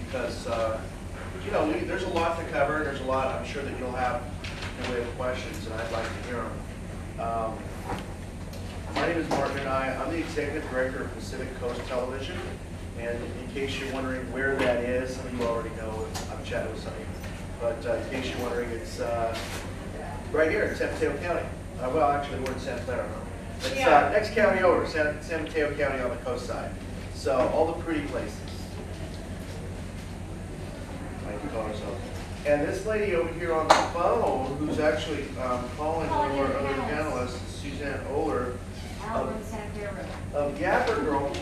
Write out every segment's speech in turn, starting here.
because you know, there's a lot to cover. There's a lot I'm sure that you'll have in the way of questions, and I'd like to hear them. My name is Mark Anaya. I'm the Executive Director of Pacific Coast Television. And in case you're wondering where that is, some of you already know. I've chatted with some of you. But in case you're wondering, it's right here in San Mateo County. Well, actually, we're in Santa Clara. It's next county over, San Mateo County on the coast side. So all the pretty places. Like you call herself. And this lady over here on the phone, who's actually calling one of our other panelists, Suzanne Oehler, of Yapper Girl.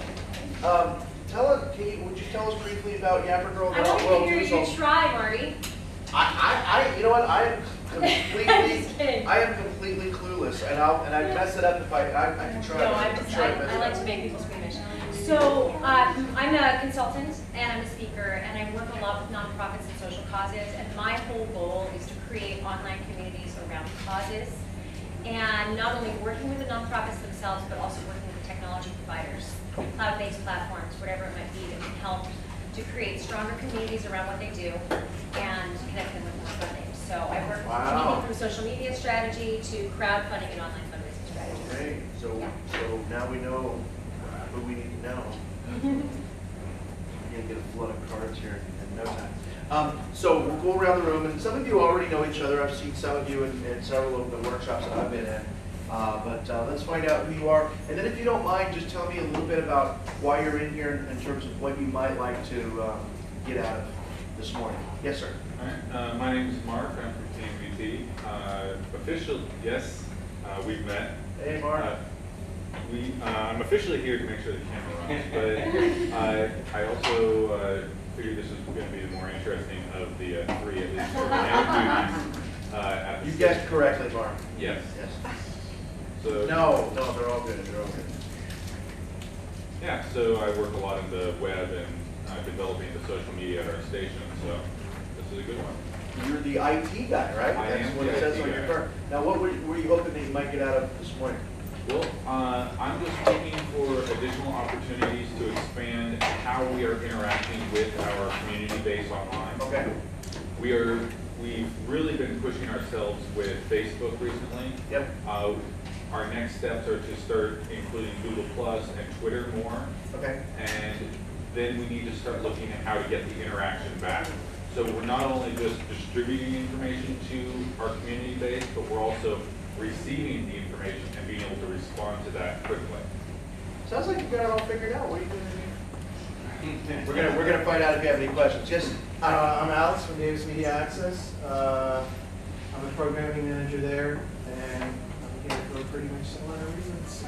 Tell us, would you tell us briefly about Yapper Girl? I want to hear you try, Marty. You know what? I am completely clueless, and I mess it up if I can try. No, I like to make people squeamish. So I'm a consultant and I'm a speaker, and I work a lot with nonprofits and social causes. And my whole goal is to create online communities around causes, and not only working with the nonprofits themselves, but also working with the technology providers, cloud-based platforms, whatever it might be, that can help to create stronger communities around what they do and connect them with more funding. So I work anything from social media strategy to crowdfunding and online fundraising strategies. Okay, so now we know who we need to know. We're going to get a flood of cards here in no time. So we'll go around the room, and some of you already know each other. I've seen some of you in several of the workshops that I've been in. But let's find out who you are. And then if you don't mind, just tell me a little bit about why you're in here in terms of what you might like to get out of this morning. Yes, sir. All right. My name is Mark. I'm from KMVT. Official, yes, we've met. Hey, Mark. I'm officially here to make sure the camera runs, but I also figured this was going to be the more interesting of the three, at least for now. You guessed correctly, Mark. Yes. Yes. So, no, they're all good. They're all good. Yeah, so I work a lot in the web and developing the social media at our station, so this is a good one. You're the IT guy, right? That's what it says on your card. Now, what were you hoping that you might get out of this morning? Well, I'm just looking for additional opportunities to expand how we are interacting with our community base online. Okay. We've really been pushing ourselves with Facebook recently. Yep. Our next steps are to start including Google Plus and Twitter more. Okay. And then we need to start looking at how to get the interaction back. So we're not only just distributing information to our community base, but we're also receiving the information and being able to respond to that quickly. Sounds like you've got it all figured out. What are you doing here? We're gonna find out if you have any questions. Yes. I'm Alex from Davis Media Access. I'm the programming manager there, and I'm here for pretty much similar reasons.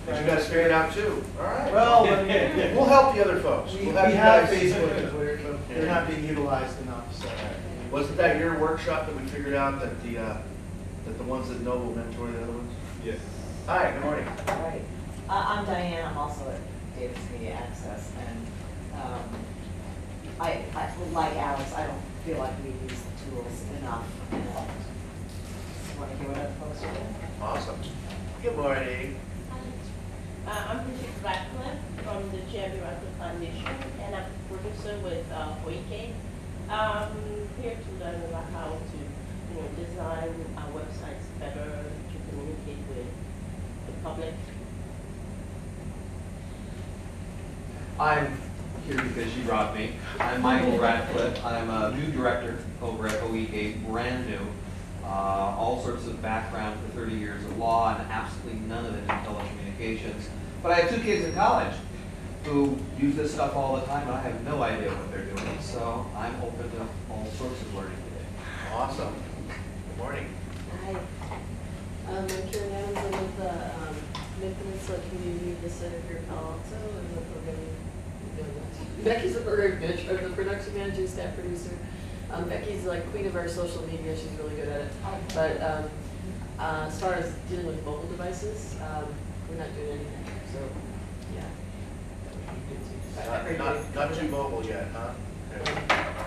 But you got to figure it out too. All right. Well, we'll help the other folks. We we'll have Facebook and Twitter, but they're not being utilized enough. So. Wasn't that your workshop that we figured out that the ones that know will mentor the other ones? Yes. Hi. Good morning. Right. I'm Diane. I'm also at Davis Media Access, and I like Alex. I don't feel like we use the tools enough. Want to hear what other folks are doing? Awesome. Good morning. I'm Bridget Ratcliffe from the Jeremy Ratcliffe Foundation, and I'm a producer with Oehler. Here to learn about how to, design our websites better to communicate with the public. I'm here because you brought me. I'm Michael Radcliffe. I'm a new director over at OEK, brand new. All sorts of background for 30 years of law and absolutely none of it in telecommunications. But I have two kids in college who use this stuff all the time, and I have no idea what they're doing. So I'm open to all sorts of learning today. Awesome. Good morning. Hi. I'm Karen Adams. I'm with the Mid-Peninsula Community, the Center here in Palo Alto, and the programming. Becky's the program manager, or the production manager, staff producer. Becky's like queen of our social media. She's really good at it. But as far as dealing with mobile devices, we're not doing anything. So, yeah. Not too mobile yet, huh?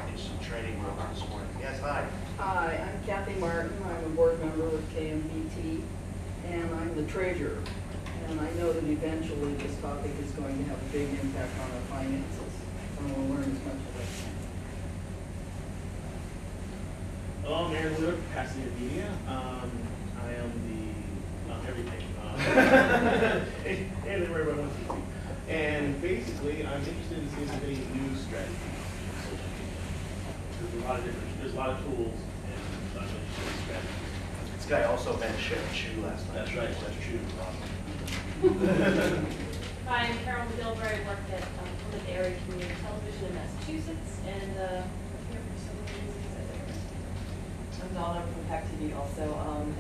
Need some training wheels this morning. Yes, hi. Hi, I'm Kathy Martin. I'm a board member with KMVT, and I'm the treasurer. And I know that eventually this topic is going to have a big impact on our finances. And we'll learn as much Aaron Wheeler, Pasadena Media. I am the everything. And everybody wants to see. And basically, I'm interested in seeing if there's any new strategies in social media. There's a lot of tools, and I'm interested in strategies. This guy also met Chef Chu last night. That's right, that's true. Hi, I'm Carol Gilbert. I work at the area community television in Massachusetts, and I'm here for some reasons. I'm Donna from Pack TV also,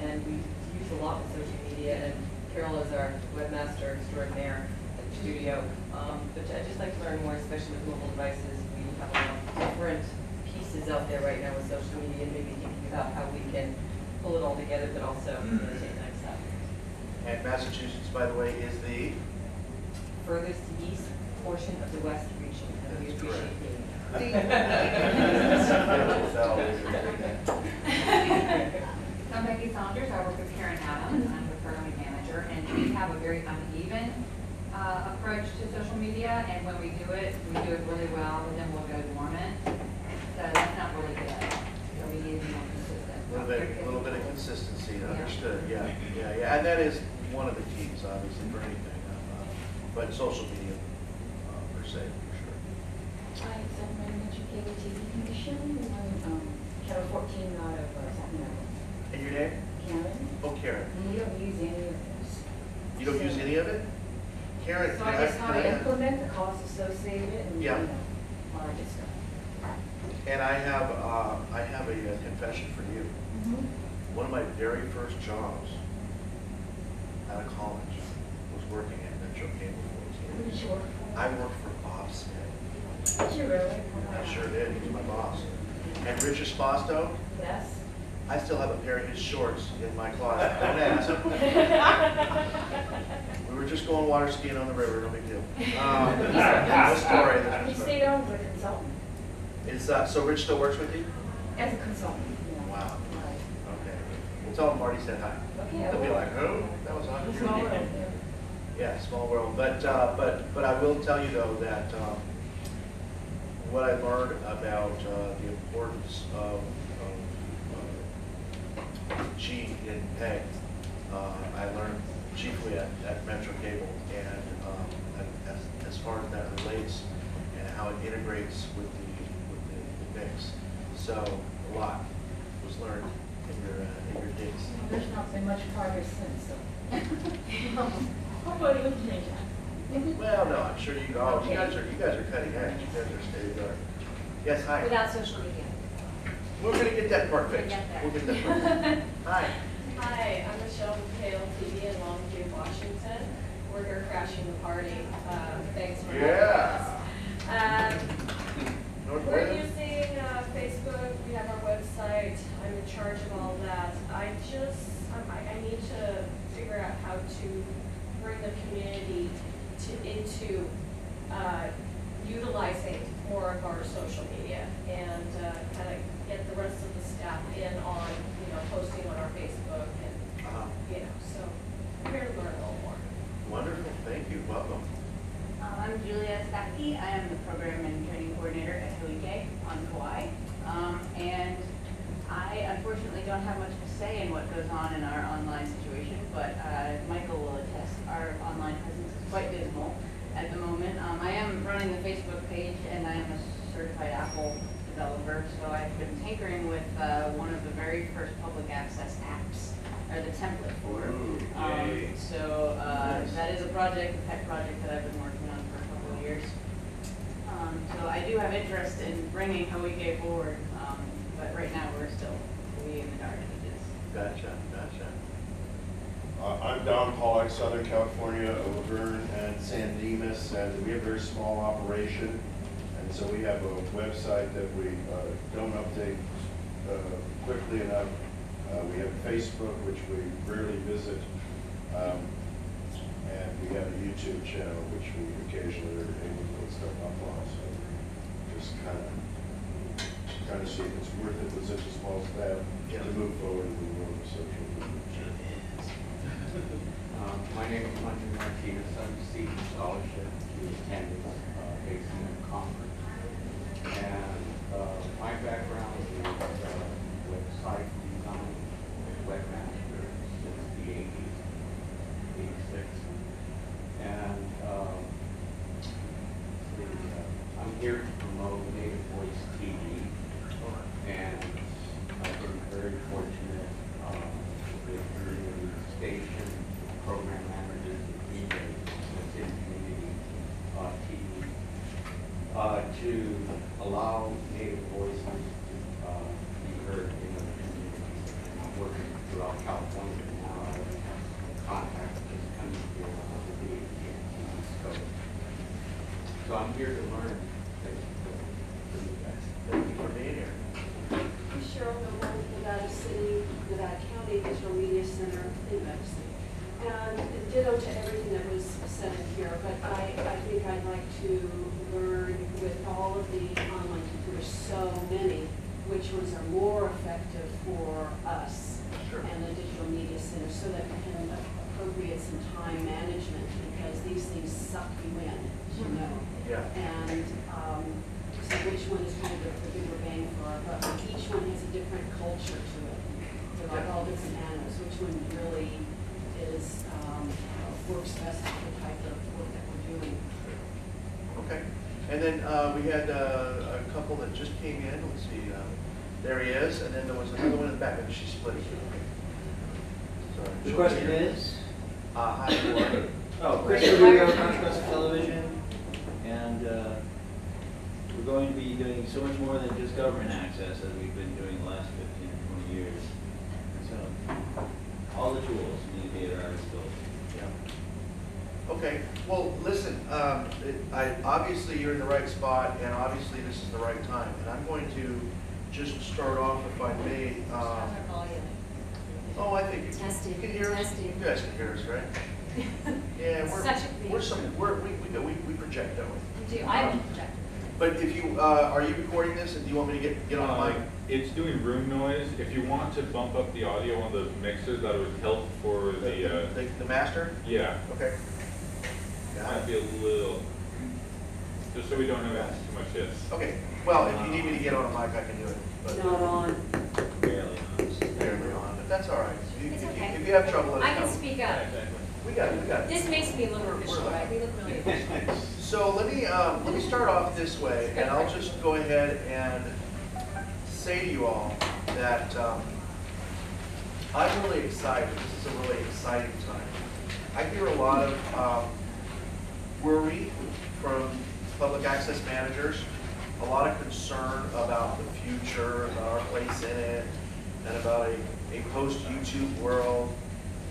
and we use a lot with social media, and Carol is our webmaster extraordinaire at the studio. But I'd just like to learn more, especially with mobile devices. We have a lot of different pieces out there right now with social media, and maybe thinking about how we can pull it all together, but also take the next step. And Massachusetts, by the way, is the Furthest east portion of the West region, and we appreciate being I'm Becky Saunders. I work with Karen Adams. I'm the program manager, and we have a very uneven approach to social media. And when we do it really well, and then we'll go dormant. So that's not really good. So we need to be more consistent. a little bit of consistency, understood, yeah. And that is one of the keys, obviously, for anything, but social media per se, for sure. Hi, so my name is KMVT Commission. I'm Channel 14 out of Sacramento. And your name? Karen. Oh, Karen. And we don't use any of this. You don't use any of it? Karen, So can I guess how to I- implement the costs associated and, Yeah. all that good stuff. And I have a confession for you. One of my very first jobs out of college was working at Metro Cable 14. Who did you work for? I worked for Bob Smith. Did you really? I sure did, he was my boss. And Richard Spasto, Yes. I still have a pair of his shorts in my closet, don't ask. We were just going water skiing on the river, no big deal. No story. He stayed on as a consultant. So Rich still works with you? As a consultant. Yeah. Wow. Right. Okay. We'll tell him Marty said hi. Okay, I They'll be will. like, who? That was on. Small world, yeah. Yeah, small world. But I will tell you though that what I learned about the importance of G in pay, I learned chiefly at Metro Cable, and as far as that relates and how it integrates with the mix. So a lot was learned in your days. There's not been much progress since, so. Hopefully it'll change that. Well, no, I'm sure you guys are cutting edge. You guys are state of the art. Yes, hi. Without social media. We're gonna get that part We'll fixed. get there. We'll get that part fixed. Hi. Hi, I'm Michelle from KLTV in Longview, Washington. We're here crashing the party. Thanks for Yeah. having us. We're Northwest. using Facebook. We have our website. I'm in charge of all that. I need to figure out how to bring the community into utilizing more of our social media and kind of get the rest of the staff in on, posting on our Facebook and, so I'm here to learn a little more. Wonderful, thank you, welcome. I'm Julia Stacky. I am the program and training coordinator at Huike on Kauai. And I unfortunately don't have much to say in what goes on in our online situation, but Michael will attest our online presence is quite dismal at the moment. I am running the Facebook page, and I am a certified Apple developer, so I've been tinkering with one of the very first public access apps, or the template for. So that is a project, a pet project that I've been working on for a couple of years. So I do have interest in bringing Huike forward, but right now we're still way in the dark ages. Gotcha. I'm Don Pollock, Southern California, Laverne and San Dimas, and we have a very small operation. And so we have a website that we don't update quickly enough. We have Facebook, which we rarely visit. And we have a YouTube channel, which we occasionally are able to put stuff up on. So just kind of trying to see if it's worth it with such a small staff to move forward in the world of social media. My name is Quentin Martinez. I received a scholarship to attend this ACM conference. And my background is with site here to promote Native Voice TV, and I've been very fortunate with the station, program managers, and DJs within community TV to allow Native voices to be heard in the community. And I'm working throughout California now, contact is coming here on the East Coast. So I'm here to learn from you guys. Thank you for being here. I'm Cheryl Noble, Nevada City, Nevada County Digital Media Center in Medicine. And ditto to everything that was said here, but I think I'd like to learn with all of the online computers, so many, which ones are more effective for us and the Digital Media Center, so that we can appropriate some time management, because these things suck you in, as you know. Yeah. And so which one is kind of the bigger bang for our buck? Each one has a different culture to it. They're like all different animals. Which one really is works best for the type of work that we're doing? Okay. And then we had a couple that just came in. Let's see. There he is. And then there was another one in the back. Maybe she split it. Sorry. The question is? Hi, Laura. Oh, Chris Rodrigo, Consequence of Television. And we're going to be doing so much more than just government access as we've been doing the last 15 or 20 years. So, all the tools need to be at our disposal. Yeah. Okay. Well, listen, obviously you're in the right spot, and obviously this is the right time. And I'm going to just start off, if I may. Oh, I think you can hear us. You guys can hear us, right? Yeah, we project, don't we? We do. I don't project. But if you are you recording this, and do you want me to get on the mic? It's doing room noise. If you want to bump up the audio on the mixer, that would help for the master. Yeah. Okay. Might be a little, just so we don't have too much hits. Okay. Well, if you need me to get on a mic, I can do it. But not on. Barely on. Barely on. But that's all right. It's okay. If you have trouble, let us I can know. speak up. We got it. We got it. This makes me look official, right? We look really official. So let me start off this way, and I'll just go ahead and say to you all that I'm really excited. This is a really exciting time. I hear a lot of worry from public access managers, a lot of concern about the future, about our place in it, and about a post-YouTube world.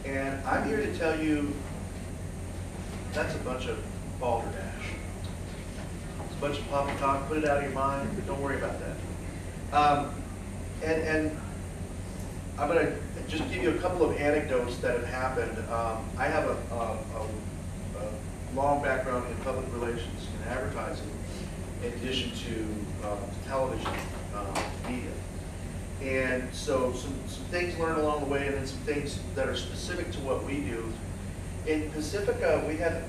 And I'm here to tell you that's a bunch of balderdash. It's a bunch of poppycock. Put it out of your mind. Don't worry about that. And I'm going to just give you a couple of anecdotes that have happened. I have a long background in public relations and advertising, in addition to television media. And so some things learned along the way, and then some things that are specific to what we do. In Pacifica, we had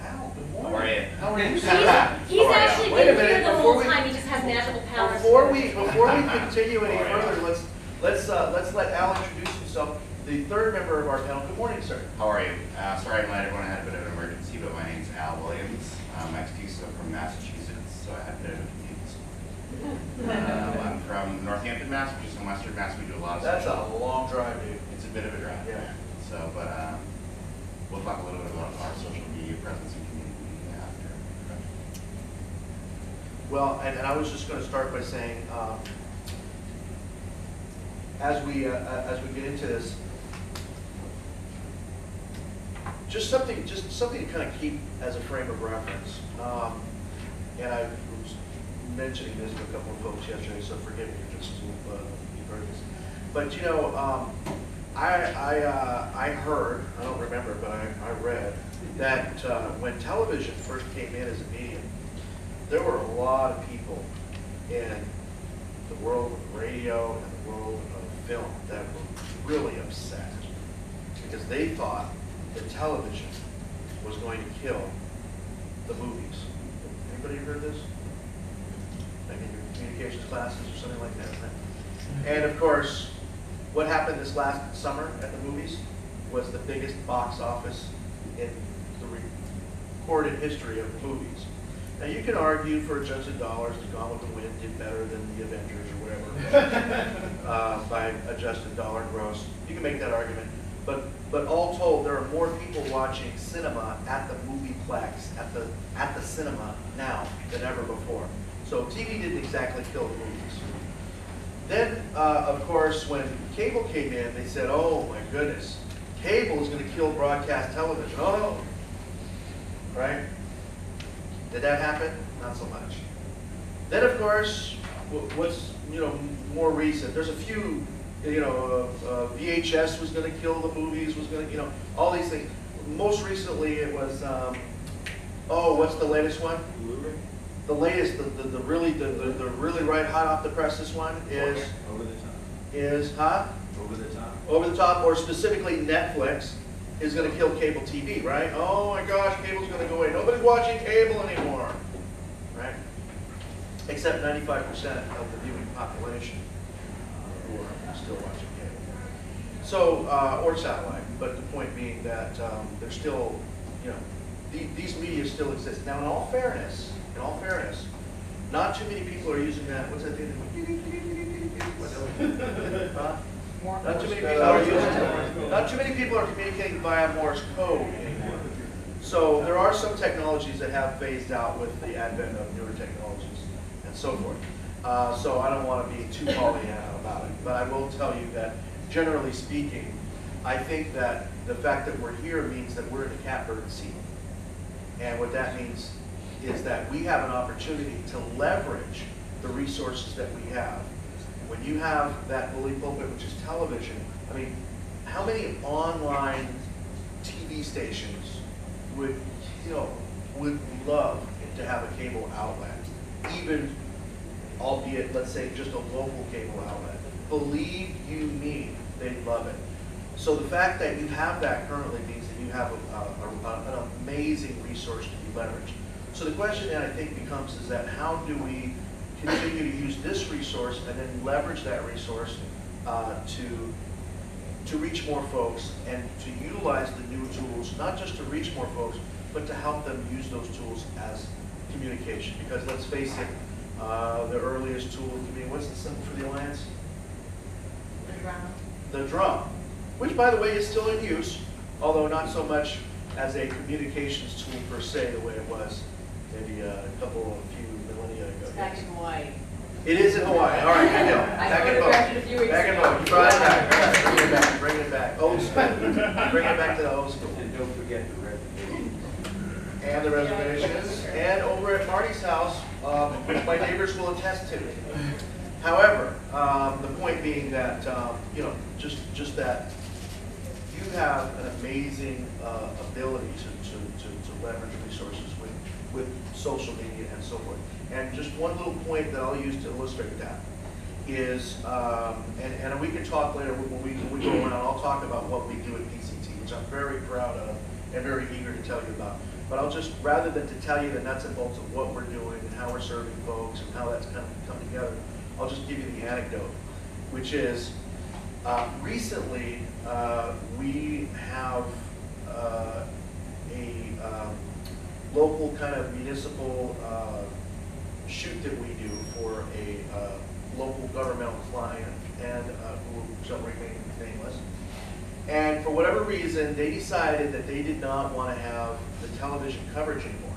Al, good morning. How are you? How are you? He's actually been here the whole time. He just has magical powers. Before we continue any further, let's let Al introduce himself, the third member of our panel. Good morning, sir. How are you? Sorry I'm late, everyone had a bit of an emergency, but my name's Al Williams. I'm ex-TISA from Massachusetts, so I had a bit of a confuse. I'm from Northampton, Mass, which is in Western Mass. We do a lot of That's social. a long drive, dude. It's a bit of a drive. Yeah. So, but we'll talk a little bit about our social media presence and community media after. Well, and I was just going to start by saying, as we get into this, just something to kind of keep as a frame of reference. And I was mentioning this to a couple of folks yesterday, so forgive me if this is you've heard this. But you know, I heard, I don't remember, but I read that when television first came in as a medium, there were a lot of people in the world of radio and the world of film that were really upset because they thought that television was going to kill the movies. Anybody heard this? Like in your communications classes or something like that, right? And of course, what happened this last summer at the movies was the biggest box office in the recorded history of the movies. Now, you can argue for adjusted dollars, the Gone with the Wind did better than the Avengers or whatever by adjusted dollar gross. You can make that argument. But all told, there are more people watching cinema at the movieplex, at the cinema now than ever before. So TV didn't exactly kill the movies. Then, of course, when cable came in, they said, oh my goodness, cable is going to kill broadcast television. Oh no. Right? Did that happen? Not so much. Then, of course, what's more recent? There's a few, VHS was going to kill the movies, was going to, all these things. Most recently, it was, what's the latest one? The latest, the really right hot off the presses one is Over the top. Is hot. Over the top. Over the top, or specifically Netflix is going to kill cable TV, right? Oh my gosh, cable's going to go away. Nobody's watching cable anymore, right? Except 95% of the viewing population who are still watching cable. So, or satellite. But the point being that there's still, these media still exist. Now, in all fairness, not too many people are using that. What's that thing? Not too many people are communicating via Morse code anymore. So there are some technologies that have phased out with the advent of newer technologies and so forth. So I don't want to be too Pollyanna about it, but I will tell you that generally speaking, I think that the fact that we're here means that we're in the catbird seat. And what that means is that we have an opportunity to leverage the resources that we have. When you have that bully pulpit, which is television, I mean, how many online TV stations would love to have a cable outlet, even, albeit, let's say, just a local cable outlet? Believe you me, they'd love it. So the fact that you have that currently means that you have an amazing resource to be leveraged. So the question then I think becomes is that how do we continue to use this resource and then leverage that resource to reach more folks and to utilize the new tools, not just to reach more folks, but to help them use those tools as communication. Because let's face it, the earliest tool to me, what's the symbol for the Alliance? The drum. The drum, which by the way is still in use, although not so much as a communications tool per se the way it was maybe a few millennia ago. It's back in Hawaii. It is in Hawaii. All right, good deal. Back in Hawaii. Back in Hawaii. You brought it back. Bring it back. Bring it back. Old school. Bring it back to the old school. And don't forget the reservations. And the reservations. And over at Marty's house, which my neighbors will attest to. However, the point being that just that you have an amazing ability to leverage resources with social media and so forth. And just one little point that I'll use to illustrate that is, and we can talk later when we go around, I'll talk about what we do at PCT, which I'm very proud of and very eager to tell you about. But I'll just, rather than to tell you the nuts and bolts of what we're doing and how we're serving folks and how that's kind of come together, I'll just give you the anecdote, which is, recently we have a local kind of municipal shoot that we do for a local governmental client and who shall remain nameless. And for whatever reason, they decided that they did not want to have the television coverage anymore.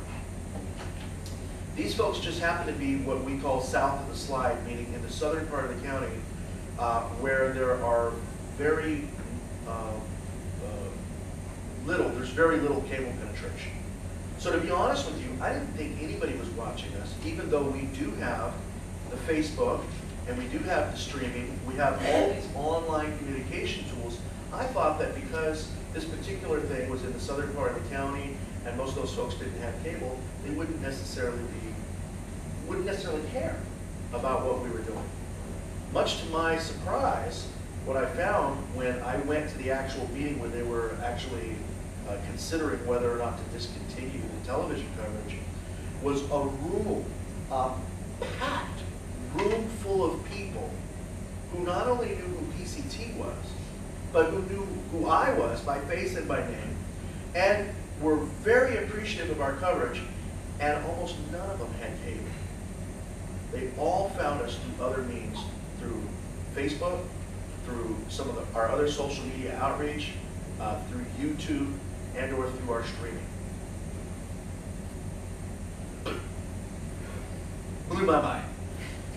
These folks just happen to be what we call south of the slide, meaning in the southern part of the county, where there are very there's very little cable penetration. So to be honest with you, I didn't think anybody was watching us, even though we do have the Facebook and we do have the streaming, we have all these online communication tools. I thought that because this particular thing was in the southern part of the county and most of those folks didn't have cable, they wouldn't necessarily care about what we were doing. Much to my surprise, what I found when I went to the actual meeting where they were actually considering whether or not to discontinue the television coverage was a room, packed room full of people who not only knew who PCT was, but who knew who I was by face and by name, and were very appreciative of our coverage. and almost none of them had cable. They all found us through other means, through Facebook, through some of our other social media outreach, through YouTube, and or through our streaming. Blew my mind.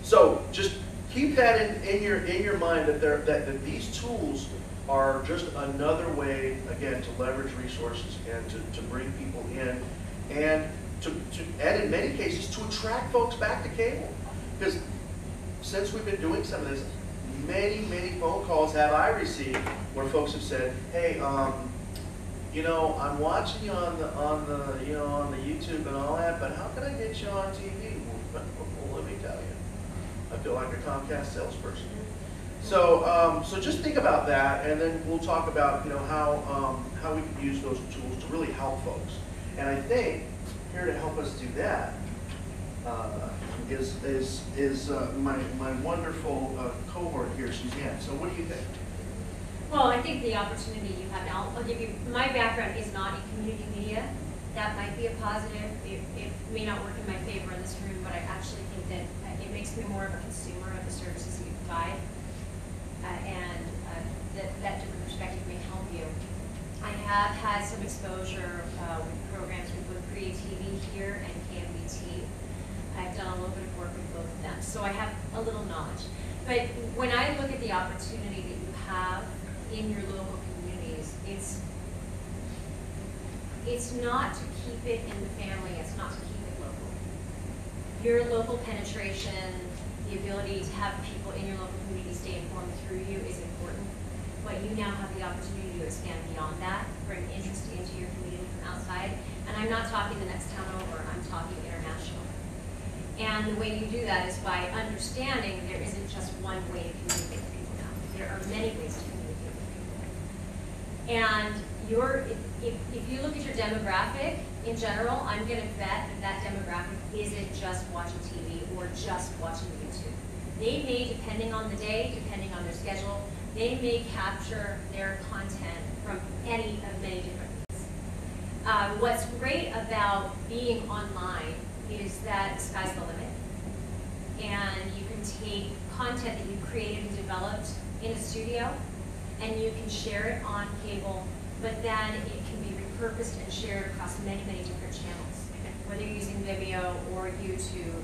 So just keep that in your mind that that these tools are just another way, again, to leverage resources and to bring people in, and and in many cases to attract folks back to cable. Because since we've been doing some of this, many phone calls have I received where folks have said, "Hey, you know, I'm watching you on the YouTube and all that, but how can I get you on TV?" Well, let me tell you, I feel like a Comcast salesperson. So, so just think about that, and then we'll talk about how we can use those tools to really help folks. And I think here to help us do that is my wonderful cohort here, Suzanne. So what do you think? Well, I think the opportunity you have now, I'll give you, my background is not in community media. That might be a positive. It may not work in my favor in this room, but I actually think that it makes me more of a consumer of the services that you provide. That different perspective may help you. I have had some exposure with programs with both Creativity here and KMVT. I've done a little bit of work with both of them, so I have a little knowledge. But when I look at the opportunity that you have in your local communities, it's not to keep it in the family, it's not to keep it local. Your local penetration, the ability to have people in your local community stay informed through you is important, but you now have the opportunity to expand beyond that, bring interest into your community from outside, and I'm not talking the next town over, I'm talking international. And the way you do that is by understanding there isn't just one way to communicate with people now. There are many ways to communicate with people. And if you look at your demographic in general, I'm going to bet that demographic isn't just watching TV or just watching YouTube. They may, depending on the day, depending on their schedule, they may capture their content from any of many different ways. What's great about being online is that the sky's the limit. And you can take content that you've created and developed in a studio, and you can share it on cable, but then it can be repurposed and shared across many different channels, whether you're using Vimeo or YouTube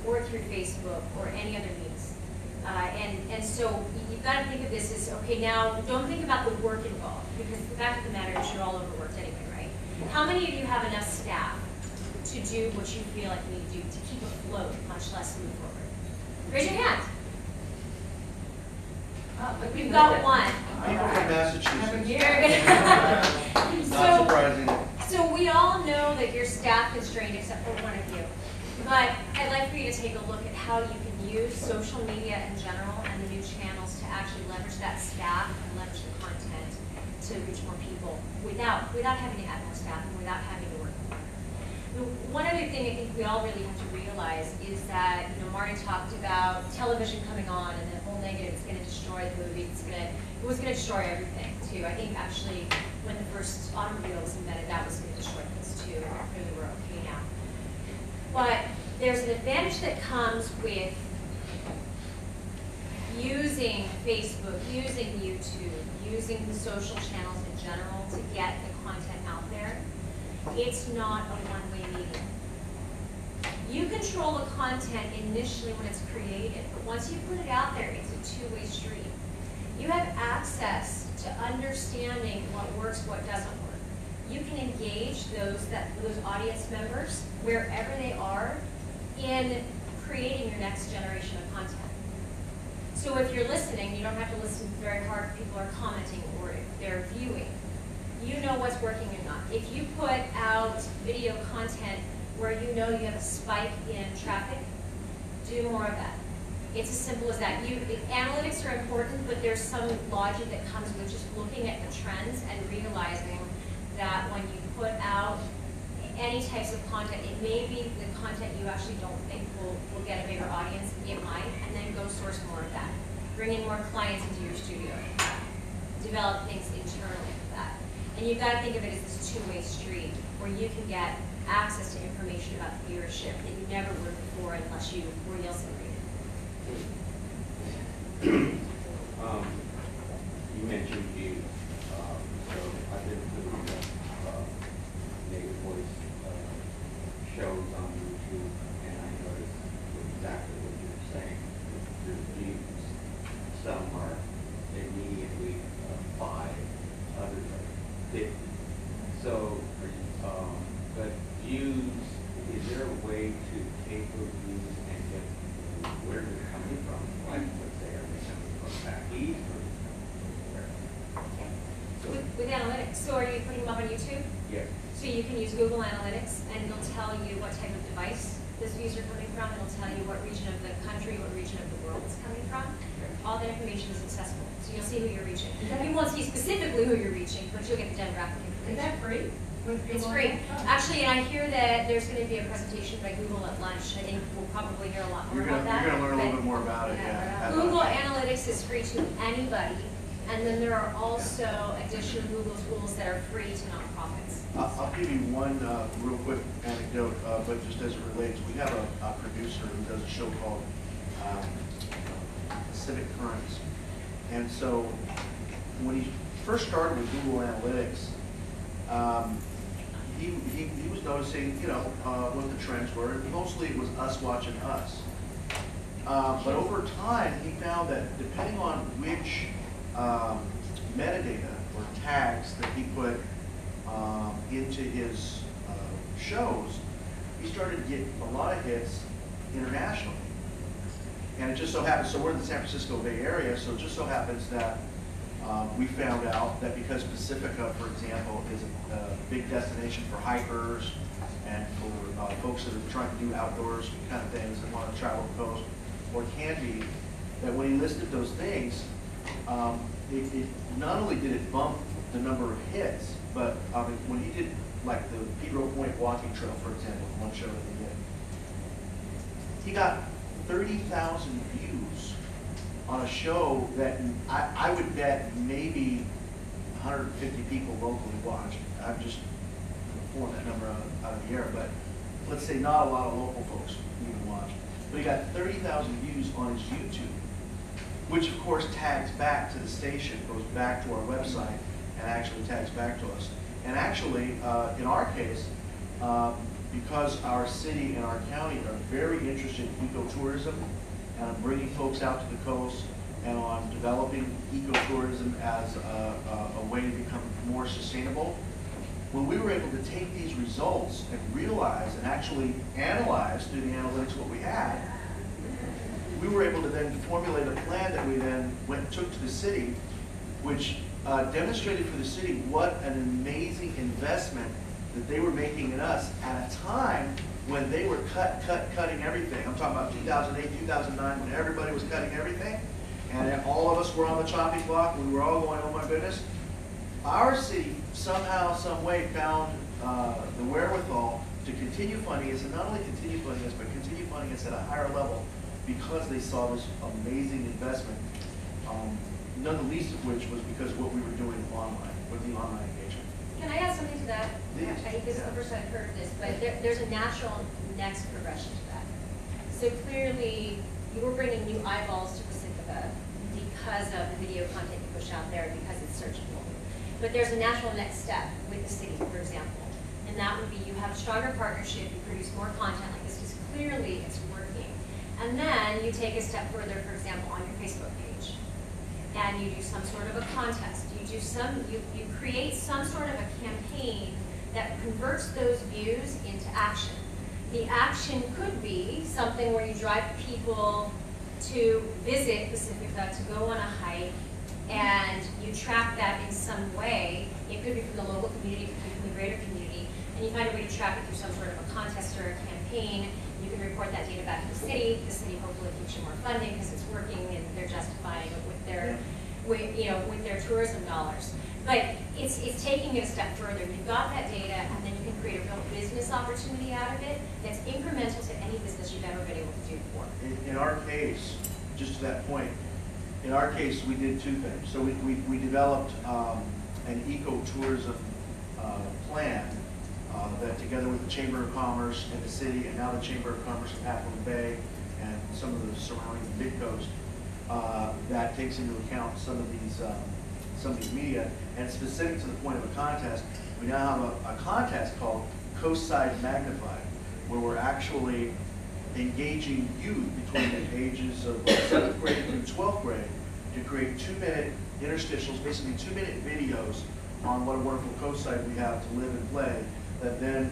or through Facebook or any other means. And so you've got to think of this as, okay, now don't think about the work involved, because the fact of the matter is you're all overworked anyway, right? How many of you have enough staff to do what you feel like you need to do to keep afloat, much less move forward? Raise your hand. We've got one. People from Massachusetts. Not surprising. So we all know that you're staff constrained except for one of you. But I'd like for you to take a look at how you can use social media in general and the new channels to actually leverage that staff and leverage the content to reach more people without having to add more staff and without having to work more. One other thing I think we all really have to realize is that, Marty talked about television coming on and the whole negative is going to destroy the movie. It was going to destroy everything too. I think actually when the first automobile was invented, that was going to destroy things too. Really, we're okay now. But there's an advantage that comes with using Facebook, using YouTube, using the social channels in general to get the content out there. It's not a one-way medium. You control the content initially when it's created, but once you put it out there, it's a two-way street. You have access to understanding what works, what doesn't work. You can engage those audience members wherever they are in creating your next generation of content. So if you're listening, you don't have to listen very hard if people are commenting or if they're viewing. You know what's working or not. If you put out video content where you know you have a spike in traffic, do more of that. It's as simple as that. Analytics are important, but there's some logic that comes with just looking at the trends and realizing that when you put out any types of content, it may be the content you actually don't think will get a bigger audience, it might, and then go source more of that. Bring in more clients into your studio. Develop things internally for that. And you've got to think of it as this two-way street where you can get access to information about viewership that you never would before unless you were Nielsen rated. You mentioned views, so I've been doing native voice shows on YouTube, and I noticed exactly what you're saying. There's views. Some are immediately 5, others are 50. So, but views, is there a way to take those views and get where they're coming from? Like, let's say, are they coming from back east or With analytics, so are you putting them up on YouTube? yes. So you can use Google Analytics, and it'll tell you what type of device those views are coming from. It'll tell you what region of the country, what region of the world it's coming from. All that information is accessible, so you'll see who you're reaching. You won't see specifically who you're reaching, but you'll get the demographic information. Is that free? It's free. Actually, and I hear that there's going to be a presentation by Google at lunch. I think we'll probably hear a lot more about that. You're going to learn a little but bit more about it, yeah. Google Analytics is free to anybody, and then there are also additional Google tools that are free to nonprofits. I'll give you one real quick anecdote, but just as it relates, we have a producer who does a show called Civic Currents. And so when he first started with Google Analytics, he was noticing, you know, what the trends were. Mostly it was us watching us. But over time, he found that depending on which metadata or tags that he put into his shows, he started to get a lot of hits internationally. And it just so happens, so we're in the San Francisco Bay Area, so it just so happens that we found out that because Pacifica, for example, is a big destination for hikers and for folks that are trying to do outdoors kind of things and want to travel the coast, or can be, that when he listed those things, it not only did it bump the number of hits, but when he did like the Pedro Point walking trail, for example, one show that he did, he got 30,000 views on a show that I would bet maybe 150 people locally watched. I'm just pulling that number out of the air, but let's say not a lot of local folks even watched. But he got 30,000 views on his YouTube, which of course tags back to the station, goes back to our website, and actually tags back to us. And actually, in our case, because our city and our county are very interested in ecotourism and bringing folks out to the coast and on developing ecotourism as a way to become more sustainable, when we were able to take these results and realize and actually analyze through the analytics what we had, we were able to then formulate a plan that we then went and took to the city, which demonstrated for the city what an amazing investment that they were making in us at a time when they were cutting everything. I'm talking about 2008, 2009, when everybody was cutting everything, and all of us were on the chopping block, and we were all going, oh my goodness. Our city somehow, some way found the wherewithal to continue funding us, and not only continue funding us, but continue funding us at a higher level because they saw this amazing investment, none the least of which was because of what we were doing online, with the online engagement. Can I add something to that? Please. I think this is the first I've heard of this, but there's a natural next progression to that. So clearly, you were bringing new eyeballs to Pacifica because of the video content you push out there, because it's searchable. But there's a natural next step with the city, for example, and that would be you have a stronger partnership, you produce more content like this, because clearly it's working. And then you take a step further, for example, on your Facebook page, and you do some sort of a contest. You create some sort of a campaign that converts those views into action. The action could be something where you drive people to visit Pacifica, to go on a hike, and you track that in some way. It could be from the local community, it could be from the greater community, and you find a way to track it through some sort of a contest or a campaign. You can report that data back to the city hopefully keeps you more funding because it's working and they're justifying it with their with their tourism dollars. But it's taking it a step further. You've got that data, and then you can create a real business opportunity out of it that's incremental to any business you've ever been able to do before. In our case, just to that point, in our case, we did two things. So we developed an ecotourism plan that together with the Chamber of Commerce and the city, and now the Chamber of Commerce of Half Bay and some of the surrounding mid-coast, that takes into account some of these media. And specific to the point of a contest, we now have a contest called Coastside Magnified, where we're actually engaging youth between the ages of 7th grade through 12th grade to create 2-minute interstitials, basically 2-minute videos on what a wonderful coastside we have to live and play, that then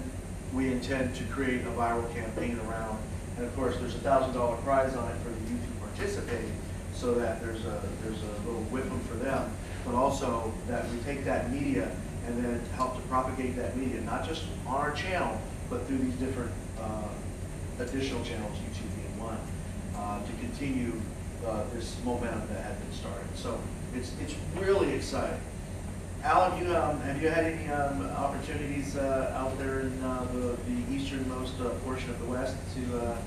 we intend to create a viral campaign around. And of course, there's a $1,000 prize on it for the youth who participate, so that there's a little whip-em for them, but also that we take that media and then help to propagate that media, not just on our channel, but through these different additional channels, YouTube being one, to continue this momentum that had been started. So it's really exciting. Al, have you had any opportunities out there in the easternmost portion of the West to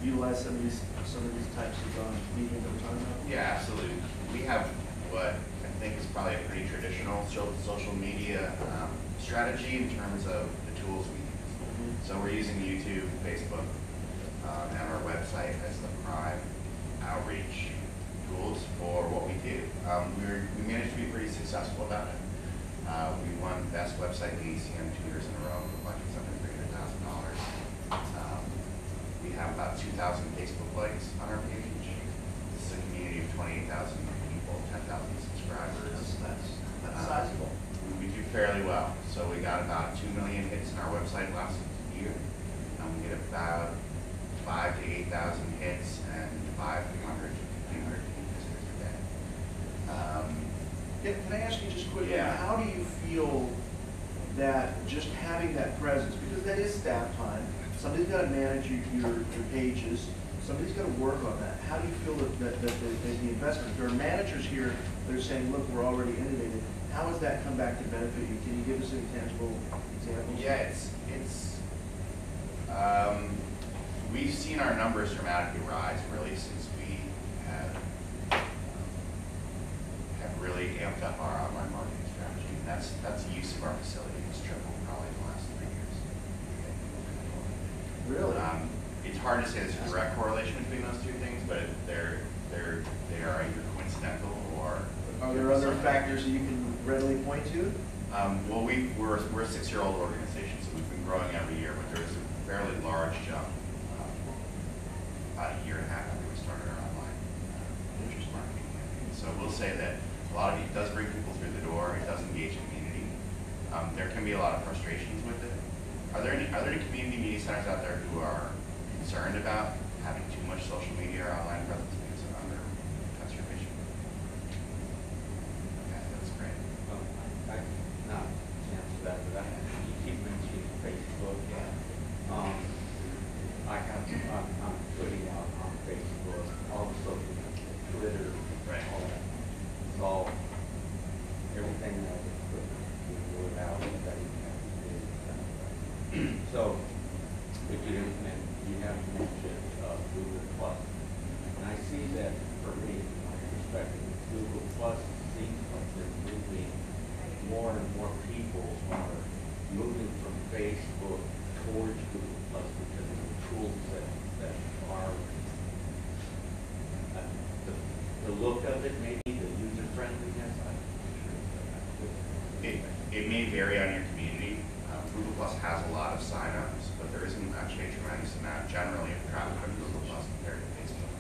utilize some of these types of media that we're talking about? Yeah, absolutely. We have what I think is probably a pretty traditional social media strategy in terms of the tools we use. So we're using YouTube, Facebook, and our website as the prime outreach tools for what we do. We managed to be pretty successful about it. We won Best Website in ECM 2 years in a row, collecting something $300,000. We have about 2,000 Facebook likes on our page. This is a community of 28,000 people, 10,000 subscribers. That's sizable. We do fairly well. So we got about 2 million hits on our website last year. We get about 5,000 to 8,000 hits and 500 to 1,500 visitors a day. Can I ask you just quickly, Yeah. how do you feel that just having that presence, because that is staff time, somebody's got to manage your pages, somebody's got to work on that. How do you feel that the investment, there are managers here that are saying, look, we're already inundated. How has that come back to benefit you? Can you give us any tangible examples? Yeah, we've seen our numbers dramatically rise really since we have really amped up our online marketing strategy. And that's the use of our facility. It's tripled probably in the last 3 years. Really? It's hard to say there's a direct correlation between those two things, but they are either coincidental or. Are there other factors that you can readily point to? Well, we're a 6-year-old organization, so we've been growing every year, but there was a fairly large jump about a year and a half after we started our online interest marketing campaign. So we'll say that a lot of it does bring people through the door. It does engage community. There can be a lot of frustrations with it. Are there any community media centers out there who are concerned about having too much social media or online presence because of their conservation? Okay, that's great. I not answer that, but you keep mentioning Facebook. I'm putting out on Facebook, all the social, Twitter, right, all that. It's all everything that I put out that you have to do. So, if you have mentioned Google Plus, and I see that for me, from my perspective, Google Plus seems like they're moving more and more people are moving from Facebook towards Google Plus because of the tools that are the look of it, maybe the user friendliness. It may vary on your community. Google Plus has a lot of signups, but there isn't actually a tremendous amount generally of traffic on Google Plus compared to Facebook.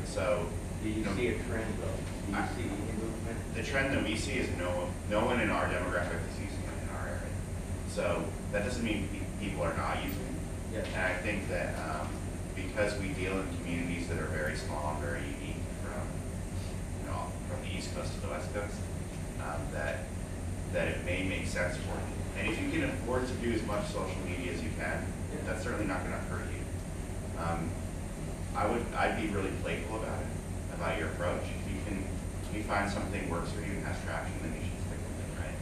So, do you see a trend though? Do you see a movement? The trend that we see is no one in our demographic is using it in our area. So that doesn't mean people are not using it. Yes. And I think that because we deal in communities that are very small and very unique from the East Coast to the West Coast, that it may make sense for you. And if you can afford to do as much social media as you can, that's certainly not going to hurt you. I'd be really playful about your approach. If you find something works for you and has traction, then you should stick with it, right?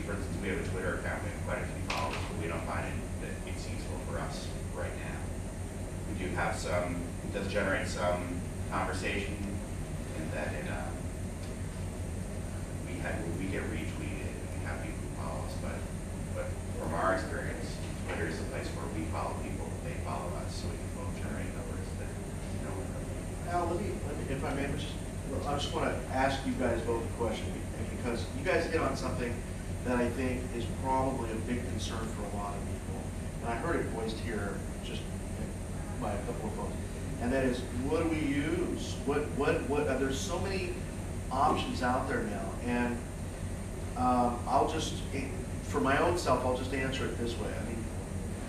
For instance, we have a Twitter account. We have quite a few followers, but we don't find that it's useful for us right now. We do have it does generate some conversation, and that we get retweeted and we have people follow us, but our experience, Twitter is a place where we follow people, they follow us, so we can both generate numbers that, you know. Al, let me, if I may, I just want to ask you guys both a question, because you guys hit on something that I think is probably a big concern for a lot of people. And I heard it voiced here just by a couple of folks. And that is, what do we use? There's so many options out there now. And I'll just, for my own self, I'll just answer it this way. I mean,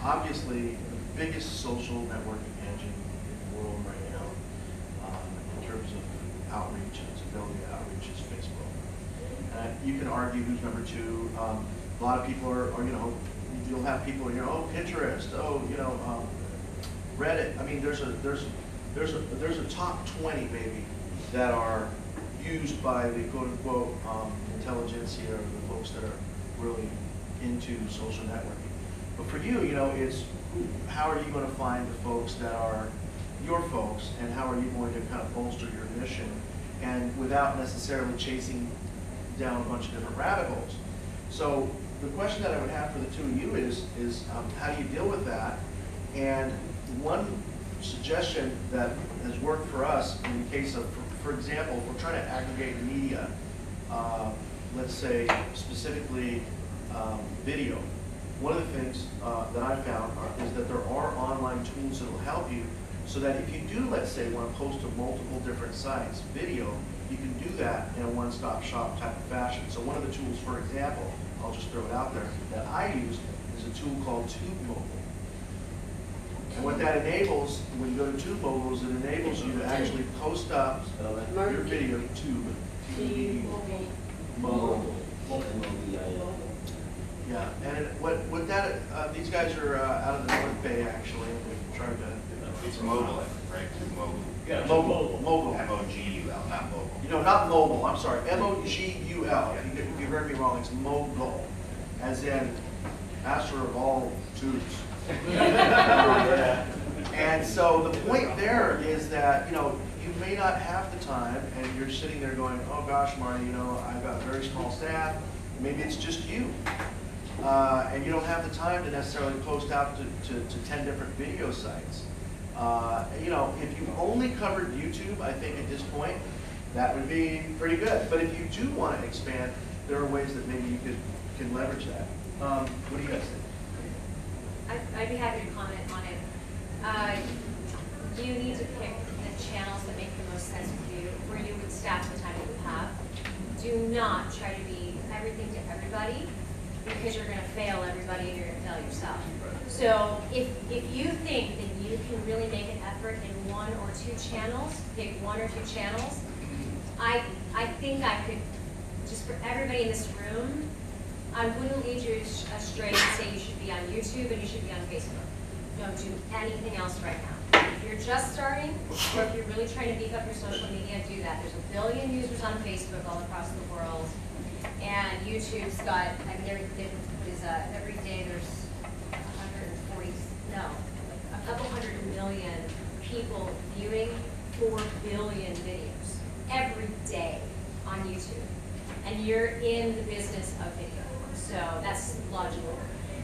obviously, the biggest social networking engine in the world right now, in terms of outreach and its ability to outreach, is Facebook. You can argue who's number two. A lot of people are, you know, you'll have people in here, oh, Pinterest, oh, you know, Reddit. I mean, there's a top 20 maybe that are used by the quote unquote intelligentsia, or the folks that are really into social networking. But for you, you know, it's how are you going to find the folks that are your folks, and how are you going to kind of bolster your mission, and without necessarily chasing down a bunch of different rabbit holes. So the question that I would have for the two of you is how do you deal with that? And one suggestion that has worked for us in the case of, for example, if we're trying to aggregate media, let's say specifically video, one of the things that I found is that there are online tools that will help you, so that if you do, let's say, want to post to multiple different sites, video, you can do that in a one-stop shop type of fashion. So one of the tools, for example, I'll just throw it out there, that I use is a tool called TubeMogul. And what that enables, when you go to TubeMogul, is it enables you to actually post up your video, TubeMogul. Yeah, and what that, these guys are out of the North Bay, actually, and they're trying to... It's mobile, right? Mobile. Yeah, mobile. M-O-G-U-L, not mobile. You know, not mobile, I'm sorry, M-O-G-U-L. If you heard me wrong, it's mogul, as in master of all tubes. And so the point there is that, you know, you may not have the time, and you're sitting there going, oh gosh, Marty, you know, I've got a very small staff, maybe it's just you. And you don't have the time to necessarily post out to 10 different video sites. You know, if you only covered YouTube, I think at this point, that would be pretty good. But if you do want to expand, there are ways that maybe you can leverage that. What do you guys think? I'd be happy to comment on it. You need to pick the channels that make the most sense for you, where you would staff the time that you have. Do not try to be everything to everybody, because you're going to fail everybody and you're going to fail yourself. So if you think that you can really make an effort in one or two channels, pick one or two channels, I think I could, just for everybody in this room, I wouldn't lead you astray and say you should be on YouTube and you should be on Facebook. Don't do anything else right now. If you're just starting, or if you're really trying to beef up your social media, do that. There's 1 billion users on Facebook all across the world. And YouTube's got, I mean, every day there's a couple hundred million people viewing 4 billion videos every day on YouTube. And you're in the business of video, so that's logical.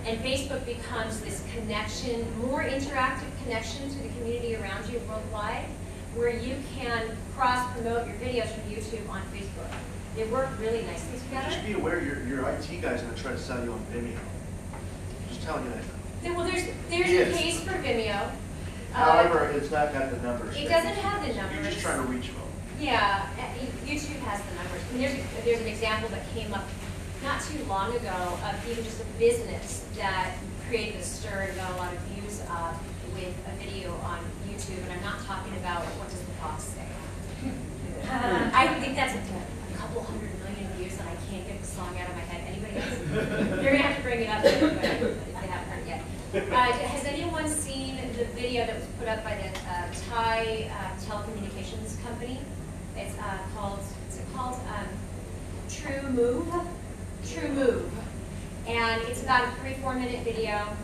And Facebook becomes this connection, more interactive connection to the community around you worldwide, where you can cross-promote your videos from YouTube on Facebook. They work really nicely together. Just be aware your IT guy's going to try to sell you on Vimeo. Just telling you that. Well, there's a case for Vimeo. However, it's not got the numbers. It doesn't have the numbers. You're just trying to reach them. Yeah, YouTube has the numbers. And there's an example that came up not too long ago of even just a business that created a stir and got a lot of views with a video on YouTube. And I'm not talking about what does the fox say. I think that's a couple 100 million views, and I can't get the song out of my head. Anybody else? You're gonna have to bring it up if they haven't heard it yet. Has anyone seen the video that was put up by the Thai telecommunications company? It's called True Move. True Move, and it's about a 3-4 minute video,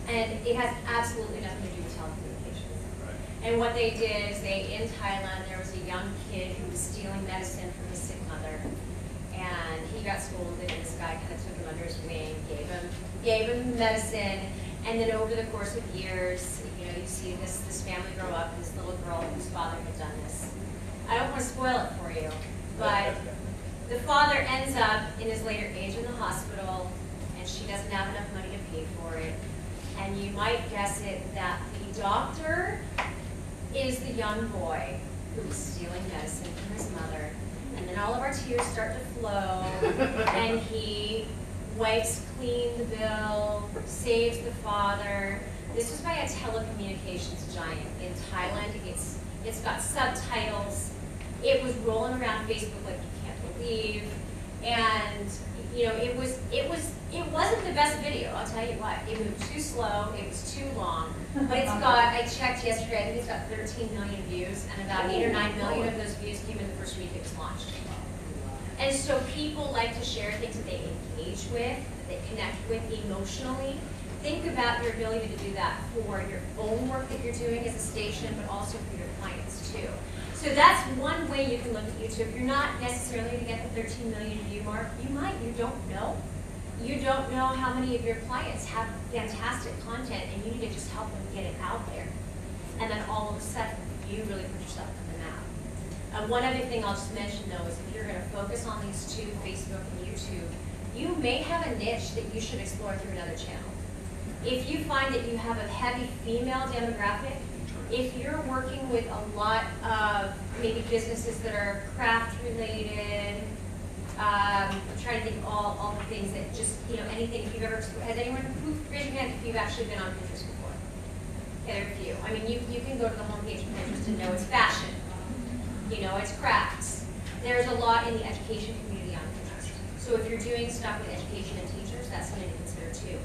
and it has absolutely nothing to do with telecommunications. Right. And what they did is in Thailand, there was a young kid who was stealing medicine from his sick mother, and he got scolded, and this guy kind of took him under his wing, gave him medicine, and then over the course of years, you know, you see this family grow up, and this little girl whose father had done this. I don't want to spoil it for you, but the father ends up in his later age in the hospital, and she doesn't have enough money to pay for it. And you might guess it that the doctor is the young boy who was stealing medicine from his mother. And then all of our tears start to flow, and he wipes clean the bill, saves the father. This was by a telecommunications giant in Thailand. It's got subtitles. It was rolling around Facebook like you can't believe. And you know, it wasn't the best video, I'll tell you what. It moved too slow, it was too long. But it's got, I checked yesterday, I think it's got 13 million views, and about 8 or 9 million of those views came in the first week it was launched. And so people like to share things that they engage with, that they connect with emotionally. Think about your ability to do that for your own work that you're doing as a station, but also for your clients too. So that's one way you can look at YouTube. You're not necessarily going to get the 13 million view mark. You might, you don't know. You don't know how many of your clients have fantastic content, and you need to just help them get it out there. And then all of a sudden, you really put yourself on the map. One other thing I'll just mention though is if you're going to focus on these two, Facebook and YouTube, you may have a niche that you should explore through another channel. If you find that you have a heavy female demographic, if you're working with a lot of maybe businesses that are craft related, I'm trying to think of all the things that just, you know, anything, if you've ever, has anyone, raise your hand if you've actually been on Pinterest before? Yeah, there are a few. I mean, you can go to the homepage of Pinterest and know it's fashion. You know, it's crafts. There's a lot in the education community on Pinterest. So if you're doing stuff with education and teachers, that's something to consider too.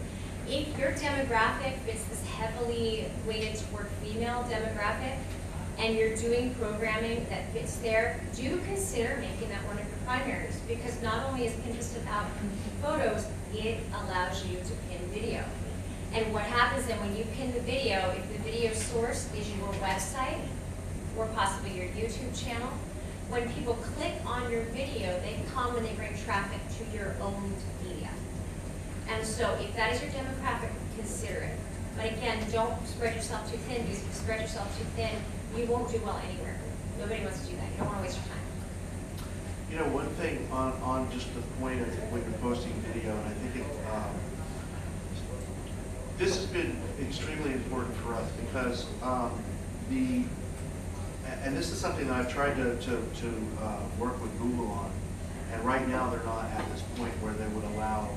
If your demographic fits this heavily weighted toward female demographic, and you're doing programming that fits there, do consider making that one of your primaries, because not only is Pinterest about photos, it allows you to pin video. And what happens then when you pin the video, if the video source is your website, or possibly your YouTube channel, when people click on your video, they come and they bring traffic to your own media. And so if that is your demographic, consider it. But again, don't spread yourself too thin, because if you spread yourself too thin, you won't do well anywhere. Nobody wants to do that. You don't want to waste your time. You know, one thing on just the point of when you're posting video, and I think this has been extremely important for us because and this is something that I've tried to work with Google on, and right now they're not at this point where they would allow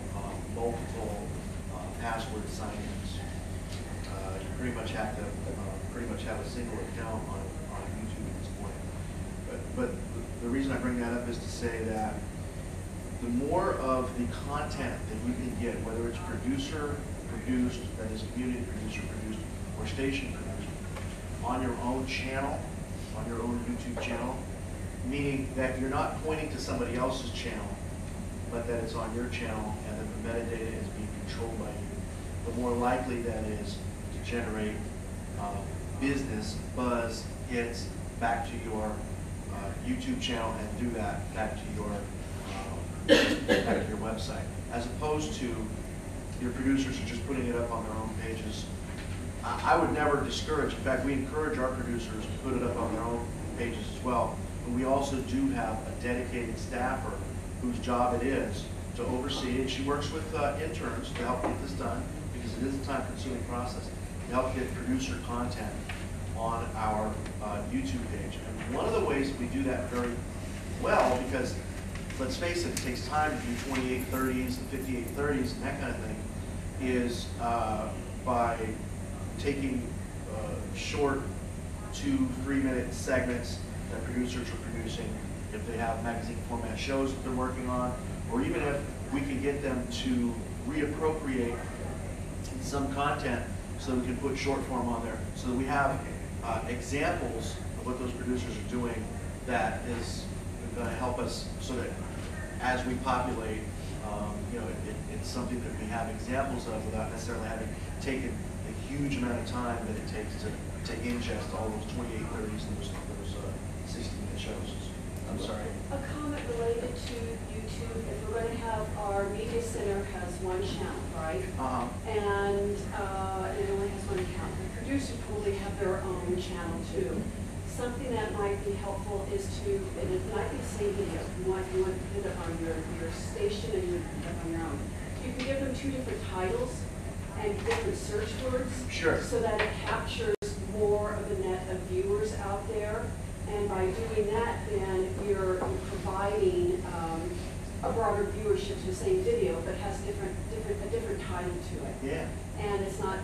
multiple password sign-ins. You pretty much have to have a single account on YouTube at this point. But the reason I bring that up is to say that the more of the content that you can get, whether it's producer produced, that is community producer produced, or station produced, on your own channel, on your own YouTube channel, meaning that you're not pointing to somebody else's channel, but that it's on your channel and that the metadata is being controlled by you, the more likely that is to generate business, buzz, hits back to your YouTube channel and do that back to your website, as opposed to your producers are just putting it up on their own pages. I would never discourage, in fact, we encourage our producers to put it up on their own pages as well, but we also do have a dedicated staffer whose job it is to oversee it. She works with interns to help get this done, because it is a time-consuming process, to help get producer content on our YouTube page. And one of the ways that we do that very well, because let's face it, it takes time to do 2830s and 5830s and that kind of thing, is by taking short 2-3 minute segments that producers are producing, if they have magazine format shows that they're working on, or even if we can get them to reappropriate some content so we can put short form on there, so that we have examples of what those producers are doing that is going to help us, so that as we populate, you know, it's something that we have examples of without necessarily having taken a huge amount of time that it takes to ingest all those 2830s and those 60-minute shows. I'm sorry. A comment related to YouTube, if we're going to have, our media center has one channel, right? And it only has one account. The producers probably have their own channel too. Something that might be helpful is to, and it might be the same video, you want to put it on your station and you would put it on your own. You can give them 2 different titles and different search words. Sure. So that it captures more of the net of viewers out there. And by doing that, then you're providing a broader viewership to the same video, but has a different title to it. Yeah. And it's not,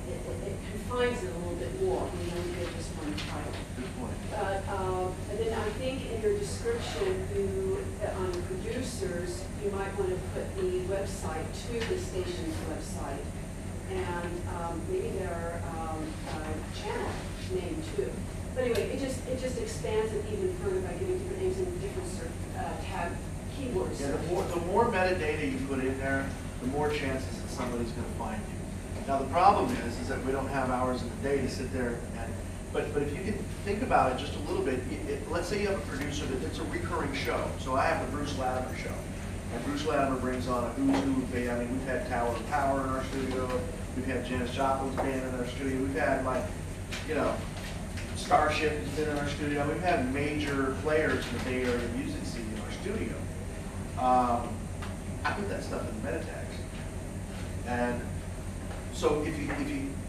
it confines it a little bit more when you only give just one title. Good point. And then I think in your description, on the producers, you might want to put the website to the station's website, and maybe their channel name too. But anyway, it just expands it even further by giving different names and different tag keywords. Yeah, the more metadata you put in there, the more chances that somebody's going to find you. Now the problem is that we don't have hours in the day to sit there and. But if you can think about it just a little bit, let's say you have a producer it's a recurring show. So I have the Bruce Latimer show, and Bruce Latimer brings on a who's who. I mean, we've had Tower of Power in our studio. We've had Janis Joplin's band in our studio. We've had Starship has been in our studio. We've had major players in the Bay Area music scene in our studio. I put that stuff in the meta tags. And so if you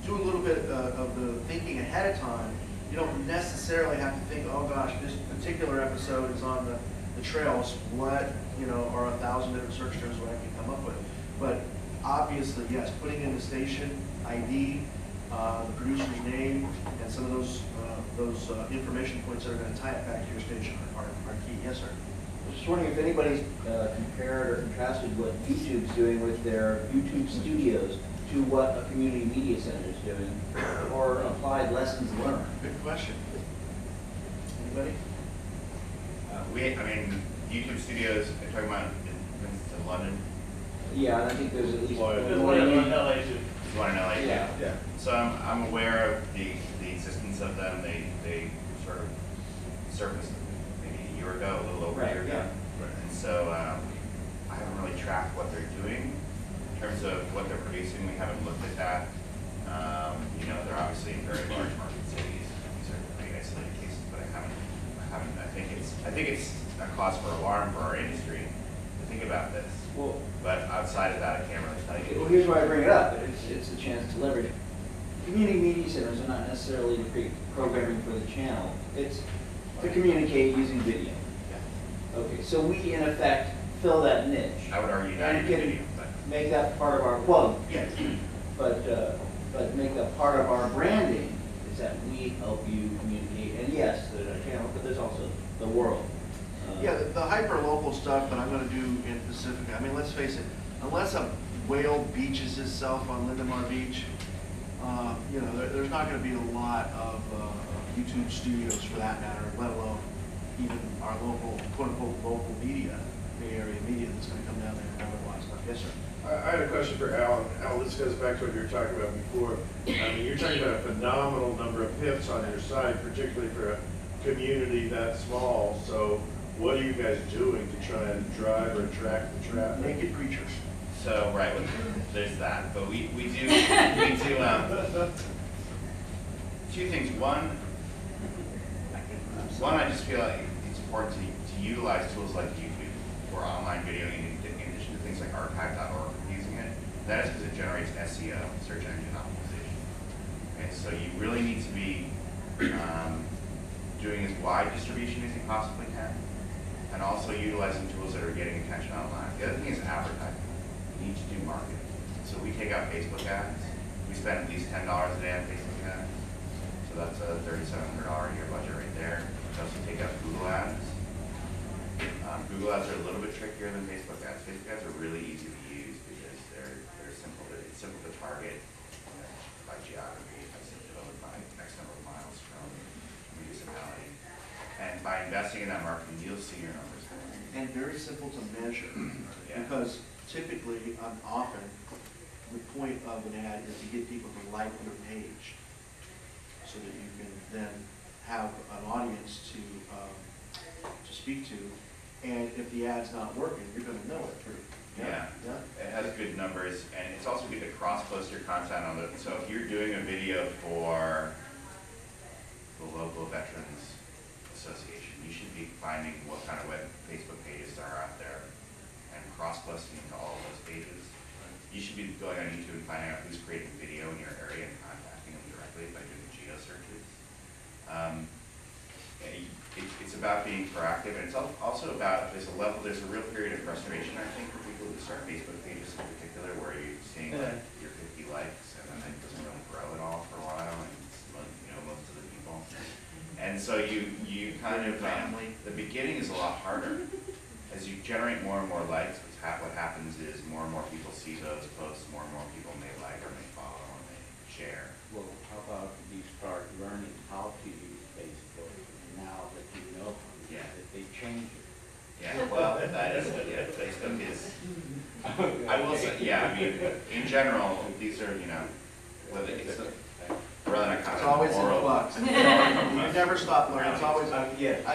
do a little bit of the thinking ahead of time, you don't necessarily have to think, oh gosh, this particular episode is on the trails. What are 1,000 different search terms what I can come up with? But obviously, yes, putting in the station ID, the producer's name, and some of those information points that are going to tie it back to your station are key. Yes, sir. I was just wondering if anybody's compared or contrasted what YouTube's doing with their YouTube studios to what a community media center is doing, or applied lessons learned. Good question. Anybody? YouTube studios, are you talking about in London? Yeah, I think there's at least one There's one in LA too. There's one in LA too? Yeah. So I'm aware of the existence of them. They sort of surfaced maybe a year ago, a little over a year ago. And so I haven't really tracked what they're doing in terms of what they're producing. We haven't looked at that. They're obviously in very large market cities. These are pretty isolated cases, but I haven't. I think it's a cause for alarm for our industry to think about this. Well, but outside of that, I can't really tell you. Well, here's why I bring it up. It's a chance to leverage. Community media centers are not necessarily to create programming for the channel. It's to communicate using video. Yeah. Okay, so we in effect fill that niche. I would argue that and video, but make that part of our yes, but make that part of our branding is that we help you communicate. And yes, there's a channel, but there's also the world. Yeah, the hyper-local stuff that I'm going to do in Pacifica, I mean, let's face it, unless a whale beaches itself on Lindemar Beach, there's not going to be a lot of YouTube studios for that matter, let alone even our local, quote-unquote, local media, Bay Area media that's going to come down there and cover a lot of stuff. Yes, sir. I had a question for Al. Al, this goes back to what you were talking about before. I mean, you're talking about a phenomenal number of hits on your site, particularly for a community that small. So what are you guys doing to try and drive or attract the traffic? Naked creatures. So, right, there's that. But we do two things. One, I just feel like it's important to utilize tools like YouTube or online video in addition to things like archive.org using it. That is because it generates SEO, search engine optimization. And so you really need to be doing as wide distribution as you possibly can, and also utilizing tools that are getting attention online. The other thing is advertising. You need to do marketing. So we take out Facebook ads. We spend at least $10 a day on Facebook ads. So that's a $3,700 a year budget right there. We also take out Google ads. Google ads are a little bit trickier than Facebook ads. Facebook ads are really easy to use because they're simple. It's simple to target by geography, by zip code, by X number of miles from municipality. And by investing in that marketing, you'll see your numbers. And very simple to measure, because typically, often, the point of an ad is to get people to like your page, so that you can then have an audience to speak to, and if the ad's not working, you're gonna know it. Yeah, it has good numbers, and it's also good to cross-post your content on it. So if you're doing a video for the local Veterans Association, you should be finding what kind of Facebook pages are out there and cross-posting to all of those pages. You should be going on YouTube and finding out who's creating video in your area and contacting them directly by doing geo searches. It's about being proactive, and it's also about, there's a real period of frustration, I think, for people who start Facebook pages in particular, where you're seeing like your 50 likes, and then it doesn't really grow at all for a while, and it's, most of the people. And so you kind of, the beginning is a lot harder. As you generate more and more likes, what happens is more and more people see those posts, more and more people may like or may follow or may share. Well, how about you start learning how to use Facebook now that you know that they change it? Yeah, well, that is good. Yeah, Facebook is, I will say, yeah, I mean, in general, these are, whether it's it's always in flux. You never stop learning. It's always, I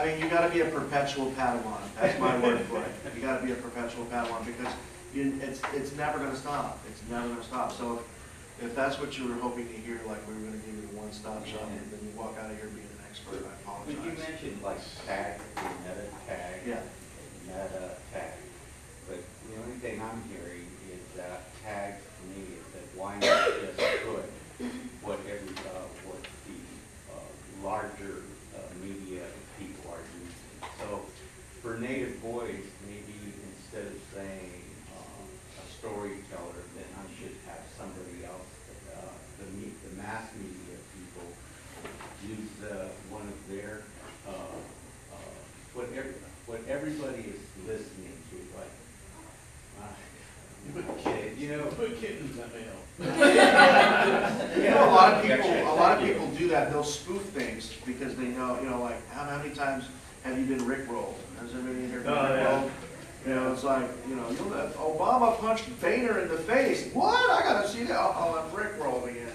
mean, you gotta be a perpetual Padawan. That's my word for it. You gotta be a perpetual Padawan because it's never gonna stop. It's never gonna stop. So if that's what you were hoping to hear, like we were gonna give you the one-stop shop, and then you walk out of here being an expert, I apologize. But you mentioned like tag, meta tag, meta tag. But the only thing I'm hearing is that tags to me is that why not just put what the larger media people are using. So for native voice, maybe instead of saying a storyteller, then I should have somebody else, the mass media people use one of their, what everybody is listening to, like, put kittens, that may help. A lot of people do that. They'll spoof things because they know, like how many times have you been rickrolled? Has anybody in here been rickrolled? It's like, Obama punched Boehner in the face. What? I gotta see that. Oh, I'm rickrolled again.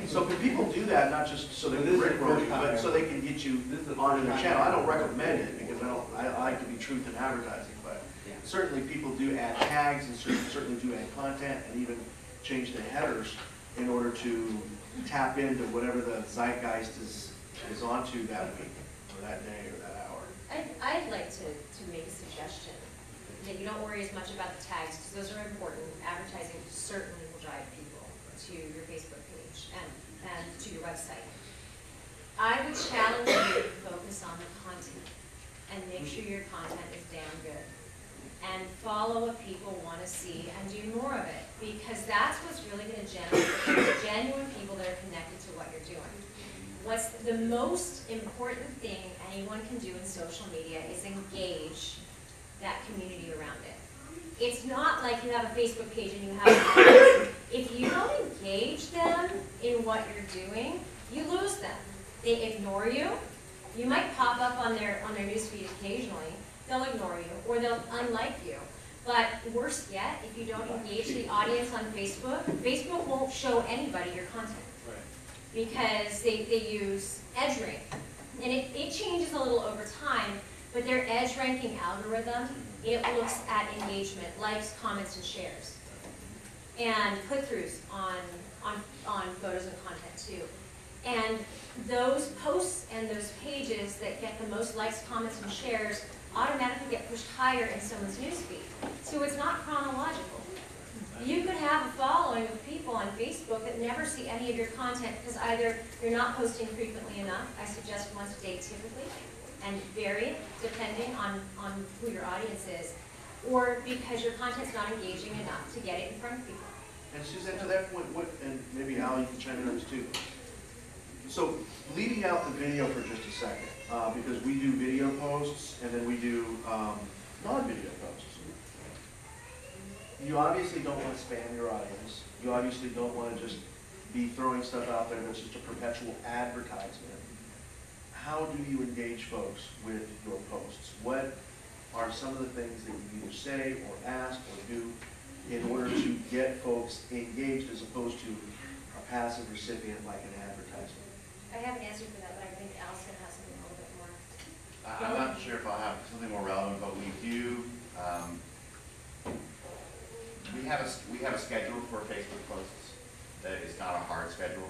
So people do that not just so they can rickroll you, but so they can get you onto their channel. I don't recommend it because I like to be truth in advertising, but certainly people do add tags and certainly do add content and even change the headers in order to tap into whatever the zeitgeist is onto that week or that day or that hour. I'd like to make a suggestion that you don't worry as much about the tags because those are important. Advertising certainly will drive people to your Facebook page and to your website. I would challenge you to focus on the content and make sure your content is damn good. And follow what people want to see and do more of it because that's what's really going to generate genuine people that are connected to what you're doing. What's the most important thing anyone can do in social media is engage that community around it. It's not like you have a Facebook page and you have if you don't engage them in what you're doing, you lose them. They ignore you. You might pop up on their newsfeed occasionally. They'll ignore you or they'll unlike you. But worse yet, if you don't engage the audience on Facebook, Facebook won't show anybody your content. Because they use edge rank. And it changes a little over time, but their edge ranking algorithm, it looks at engagement, likes, comments, and shares. And click-throughs on photos and content too. And those posts and those pages that get the most likes, comments, and shares automatically get pushed higher in someone's newsfeed. So it's not chronological. You could have a following of people on Facebook that never see any of your content because either you're not posting frequently enough, I suggest once a day typically, and vary depending on who your audience is, or because your content's not engaging enough to get it in front of people. And Suzanne, to that point, and maybe Al, you can chime in on this too. So leaving out the video for just a second, because we do video posts and then we do non-video posts. You obviously don't want to spam your audience. You obviously don't want to just be throwing stuff out there that's just a perpetual advertisement. How do you engage folks with your posts? What are some of the things that you either say or ask or do in order to get folks engaged as opposed to a passive recipient like an advertisement? I have an answer for that, but I think Allison has something a little bit more. I'm not sure if I'll have something something more relevant, but we do, we have a schedule for Facebook posts that is not a hard schedule,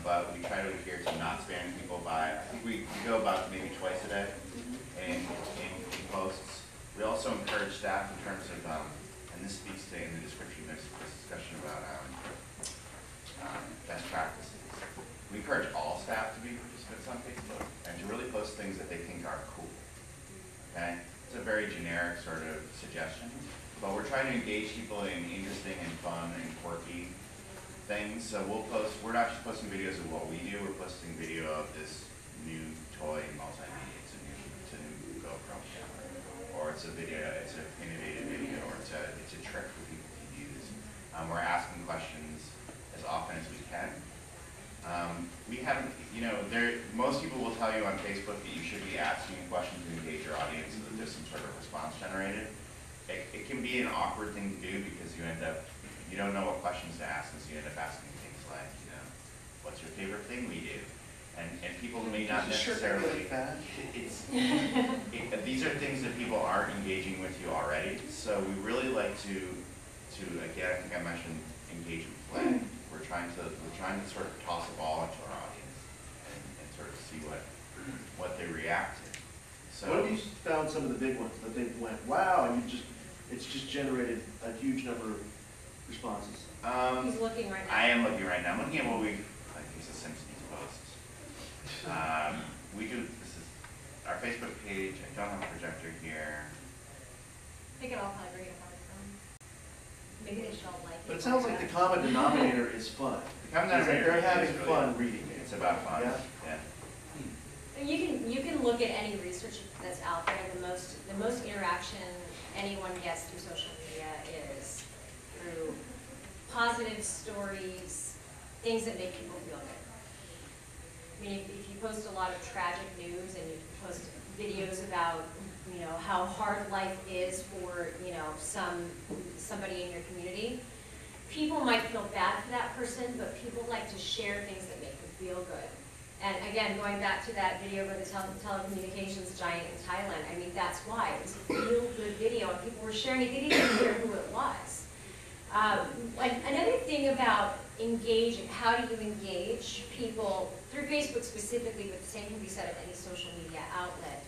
but we try to adhere to not spamming people by, I think we go about maybe twice a day in posts. We also encourage staff in terms of, and this speaks to in the description, there's this discussion about best practices. We encourage all staff to be participants on Facebook and to really post things that they think are cool. Okay? It's a very generic sort of suggestion, but we're trying to engage people in interesting and fun and quirky things. So we'll post, we're not just posting videos of what we do, we're posting video of this new toy multimedia. It's a new GoPro camera, or it's a video, it's an innovative video, or it's a trick for people to use. We're asking questions as often as we can. We haven't, you know, most people will tell you on Facebook that you should be asking questions to engage your audience so that there's some sort of response generated. It can be an awkward thing to do because you end up, you don't know what questions to ask, and so you end up asking things like, you know, what's your favorite thing we do? And people may not necessarily, these are things that people aren't engaging with you already, so we really like to again, I think I mentioned engagement play. We're trying to sort of toss a ball into our audience and sort of see what they react to. So, what have you found some of the big ones that they went, wow, and it's just generated a huge number of responses? He's looking right now. I am looking right now. I'm looking at what we've, I think it's a Simpsons post. We do, this is our Facebook page. I don't have a projector here. They could all probably bring it apart. Maybe they should all like it. But it sounds like the common denominator is fun. The common denominator they're having is really fun reading it. It's about fun. Yeah. Yeah. You can look at any research that's out there. The most interaction anyone gets through social media is through positive stories, things that make people feel good. I mean, if you post a lot of tragic news and you post videos about, you know, how hard life is for, you know, somebody in your community, people might feel bad for that person, but people like to share things that make them feel good. And again, going back to that video of the telecommunications giant in Thailand, I mean, that's why. It was a feel-good video, and people were sharing it. They didn't even care who it was. Another thing about engaging, how do you engage people through Facebook specifically, but the same can be said of any social media outlet,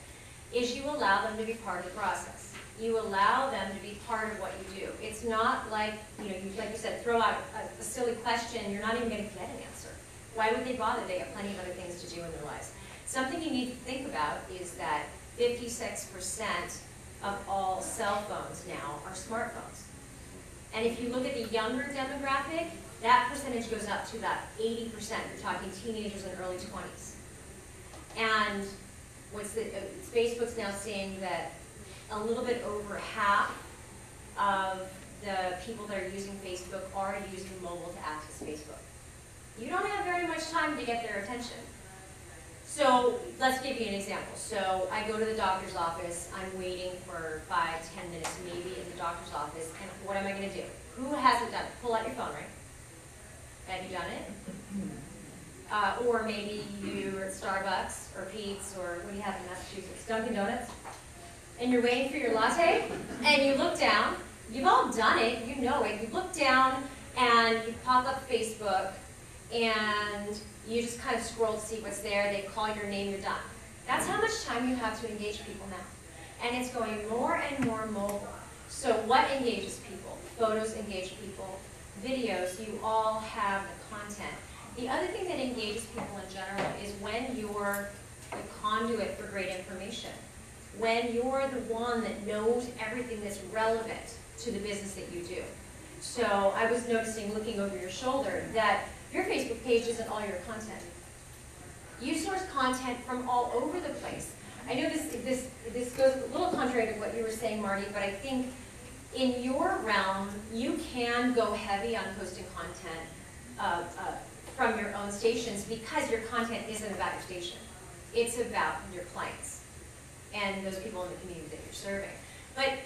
is you allow them to be part of the process. You allow them to be part of what you do. It's not like, you know, like you said, throw out a silly question, you're not even going to get an answer. Why would they bother? They have plenty of other things to do in their lives. Something you need to think about is that 56% of all cell phones now are smartphones. And if you look at the younger demographic, that percentage goes up to about 80%. You're talking teenagers in early 20s. And Facebook's now saying that a little bit over half of the people that are using Facebook are using mobile to access Facebook. You don't have very much time to get their attention. So let's give you an example. So I go to the doctor's office. I'm waiting for 5-10 minutes maybe in the doctor's office. And what am I going to do? Who hasn't done it? Pull out your phone, right? Have you done it? Or maybe you're at Starbucks or Pete's or what do you have in Massachusetts? Dunkin' Donuts. And you're waiting for your latte and you look down. You've all done it. You know it. You look down and you pop up Facebook and you just kind of scroll to see what's there. They call your name. You're done. That's how much time you have to engage people now. And it's going more and more mobile. So what engages people? Photos engage people. Videos, you all have the content. The other thing that engages people in general is when you're the conduit for great information. When you're the one that knows everything that's relevant to the business that you do. So I was noticing, looking over your shoulder, that your Facebook page isn't all your content. You source content from all over the place. I know this goes a little contrary to what you were saying, Marty, but I think in your realm, you can go heavy on posting content from your own stations because your content isn't about your station. It's about your clients and those people in the community that you're serving. But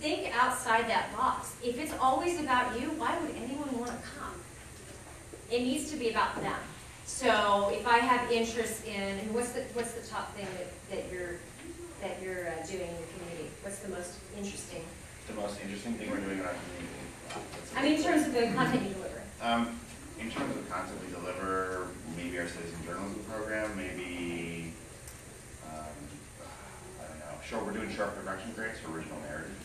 think outside that box. If it's always about you, why would anyone want to come? It needs to be about them. So if I have interest in, and what's the top thing that you're doing in your the most interesting? The most interesting thing we're doing in our community. Wow, I mean, in terms of the content you deliver. In terms of content we deliver, maybe our citizen journalism program, maybe, I don't know, we're doing short production grades for original narratives.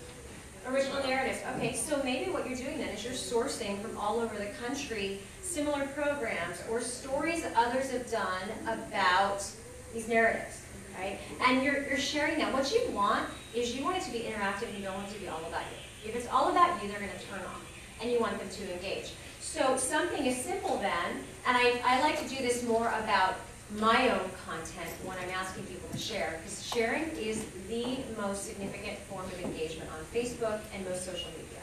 Original narratives. Okay, so maybe what you're doing then is you're sourcing from all over the country similar programs or stories that others have done about these narratives, right? And you're sharing that. What you want is you want it to be interactive and you don't want it to be all about you. If it's all about you, they're going to turn off, and you want them to engage. So something as simple then, and I like to do this more about my own content when I'm asking people to share, because sharing is the most significant form of engagement on Facebook and most social media.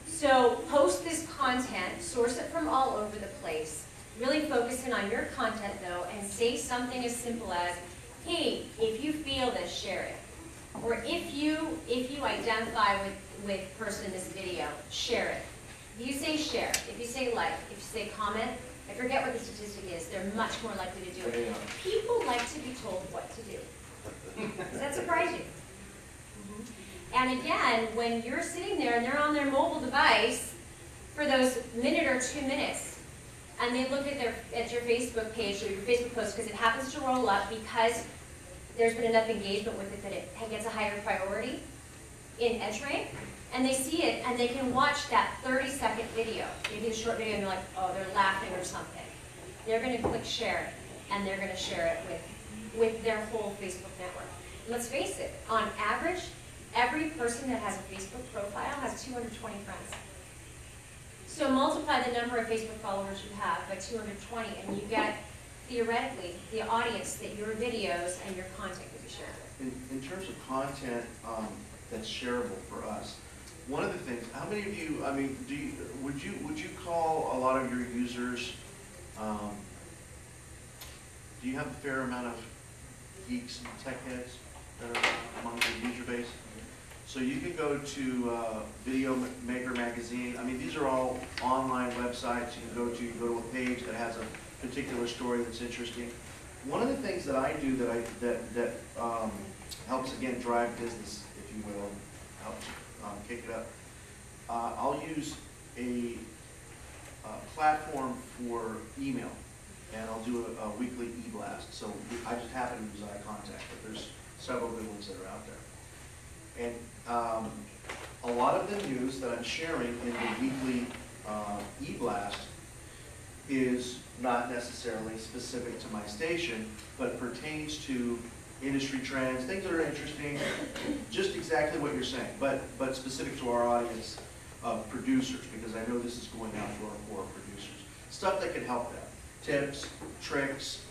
So post this content, source it from all over the place, really focus in on your content though, and say something as simple as, hey, if you feel this, share it. Or if you identify with person in this video, share it. If you say share, if you say like, if you say comment, I forget what the statistic is, they're much more likely to do it. People like to be told what to do. Does that surprise you? And again, when you're sitting there and they're on their mobile device for those minute or 2 minutes, and they look at your Facebook page or your Facebook post because it happens to roll up because there's been enough engagement with it that it gets a higher priority in entering, and they see it and they can watch that 30-second video, maybe a short video, and they're like, oh, they're laughing or something. They're going to click share, and they're going to share it with their whole Facebook network. And let's face it, on average, every person that has a Facebook profile has 220 friends. So multiply the number of Facebook followers you have by 220, and you get, theoretically, the audience that your videos and your content can be shared with. In terms of content that's shareable for us, one of the things, how many of you, I mean, would you call a lot of your users, do you have a fair amount of geeks and tech heads that are among your user base? So you can go to Video Maker Magazine. I mean, these are all online websites you can go to a page that has a particular story that's interesting. One of the things that I do that helps, again, drive business, if you will, helps kick it up, I'll use a platform for email, and I'll do a weekly e-blast. So I just happen to use iContact, but there's several good ones that are out there. And a lot of the news that I'm sharing in the weekly e-blast is not necessarily specific to my station, but pertains to industry trends, things that are interesting, just exactly what you're saying, but specific to our audience of producers, because I know this is going out to our core producers. Stuff that can help them. Tips, tricks,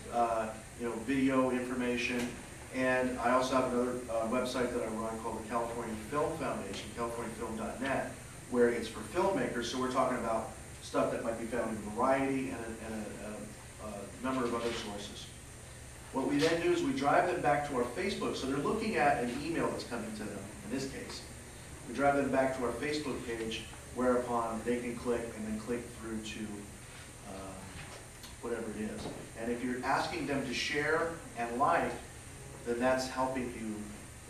video information. And I also have another website that I run called the California Film Foundation, californiafilm.net, where it's for filmmakers. So we're talking about stuff that might be found in Variety and a number of other sources. What we then do is we drive them back to our Facebook. So they're looking at an email that's coming to them, in this case. We drive them back to our Facebook page, whereupon they can click and then click through to whatever it is. And if you're asking them to share and like, then that's helping you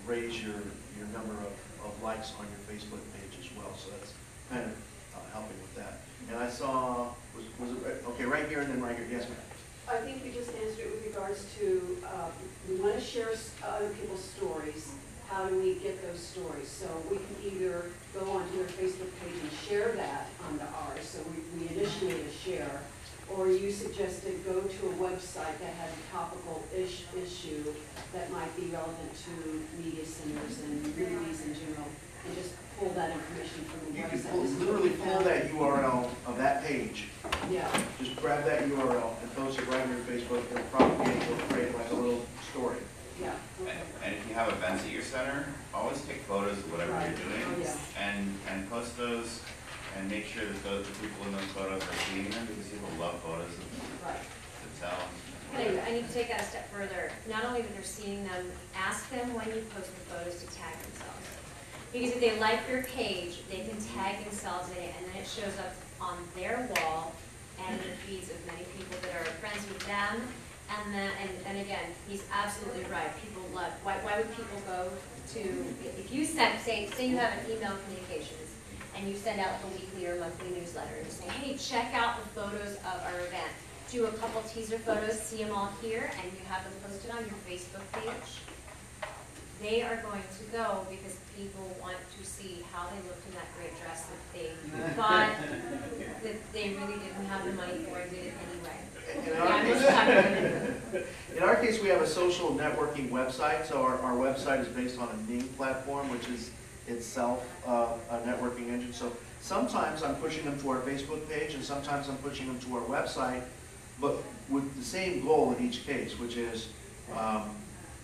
raise your number of likes on your Facebook page as well. So that's kind of helping with that. And I saw, was it right? Okay, right here and then right here. Yes, ma'am. I think we just answered it with regards to, we want to share other people's stories. How do we get those stories? So we can either go onto their Facebook page and share that onto ours, so we initiate a share, or you suggested go to a website that has a topical issue that might be relevant to media centers and movies in general, and just pull that information from the website. You can literally pull that URL of that page. Yeah. Just grab that URL and post it right on your Facebook and propagate it or create like a little story. Yeah. Okay. And if you have events at your center, always take photos of whatever Right. you're doing, Oh, yeah. and post those, and make sure that the people in those photos are seeing them, because people love photos of themselves. I need to take that a step further. Not only that they're seeing them, ask them when you post the photos to tag themselves. Because if they like your page, they can tag themselves in it, and then it shows up on their wall and in the feeds of many people that are friends with them And then, and again, he's absolutely right. People love, why would people go to, if you send, say you have an email communications, and you send out the weekly or monthly newsletter and say, hey, check out the photos of our event. Do a couple teaser photos, see them all here, and you have them posted on your Facebook page. They are going to go because people want to see how they looked in that great dress that they thought that they really didn't have the money for and did it anyway. In our case, we have a social networking website. So our website is based on a Ning platform, which is itself a networking engine. So sometimes I'm pushing them to our Facebook page, and sometimes I'm pushing them to our website, but with the same goal in each case, which is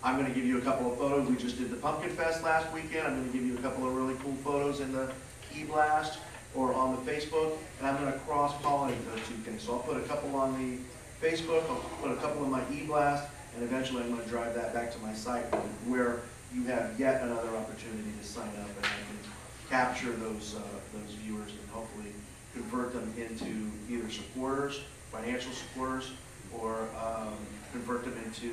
I'm going to give you a couple of photos. We just did the Pumpkin Fest last weekend. I'm going to give you a couple of really cool photos in the e-blast or on the Facebook, and I'm going to cross-pollinate those two things. So I'll put a couple on the Facebook, I'll put a couple in my e-blast, and eventually I'm going to drive that back to my site where you have yet another opportunity to sign up, and I can capture those viewers and hopefully convert them into either supporters, financial supporters, or convert them into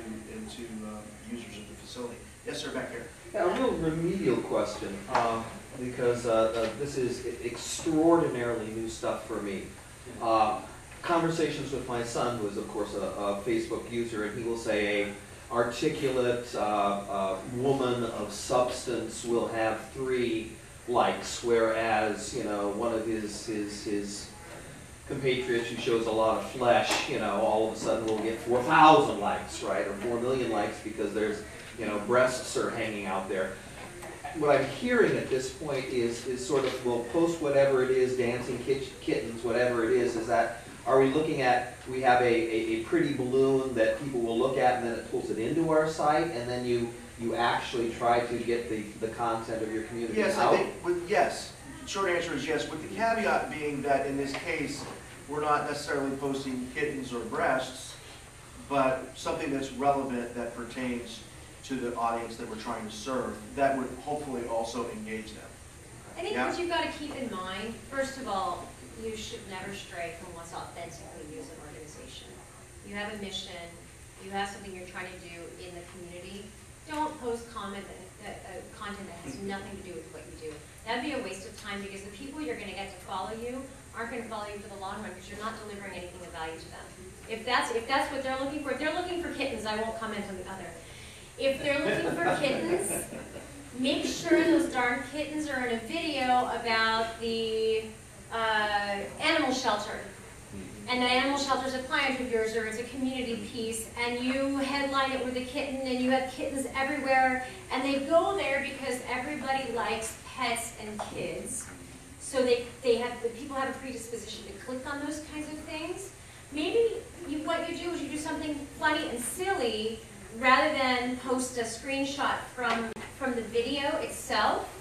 users of the facility. Yes, sir, back here. Yeah, a real remedial question, because this is extraordinarily new stuff for me. Conversations with my son, who is of course a Facebook user, and he will say a articulate woman of substance will have 3 likes, whereas one of his compatriots who shows a lot of flesh, all of a sudden will get 4,000 likes, right, or 4 million likes because there's, breasts are hanging out there. What I'm hearing at this point is sort of, we'll post whatever it is, dancing kittens, whatever it is that, are we looking at, we have a pretty balloon that people will look at and then it pulls it into our site, and then you actually try to get the content of your community out? I think, yes. Short answer is yes, with the caveat being that in this case, we're not necessarily posting kittens or breasts, but something that's relevant that pertains to the audience that we're trying to serve, that would hopefully also engage them. I think what you've got to keep in mind, first of all, you should never stray from what's authentically you as an organization. You have a mission, you have something you're trying to do in the community. Don't post content that has nothing to do with what you do. That'd be a waste of time because the people you're going to get to follow you aren't going to follow you for the long run because you're not delivering anything of value to them. If that's what they're looking for, if they're looking for kittens, I won't comment on the other. If they're looking for kittens, make sure those darn kittens are in a video about the animal shelter. And the animal shelter is a client of yours or it's a community piece, and you headline it with a kitten and you have kittens everywhere, and they go there because everybody likes pets and kids. So people have a predisposition to click on those kinds of things. Maybe what you do is you do something funny and silly rather than post a screenshot from the video itself.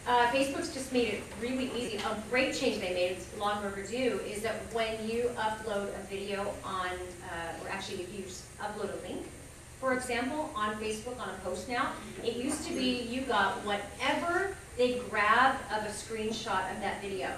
Facebook's just made it really easy. A great change they made, it's long overdue, is that when you upload a video on, or actually if you upload a link, for example, on Facebook on a post now, it used to be you got whatever they grabbed of a screenshot of that video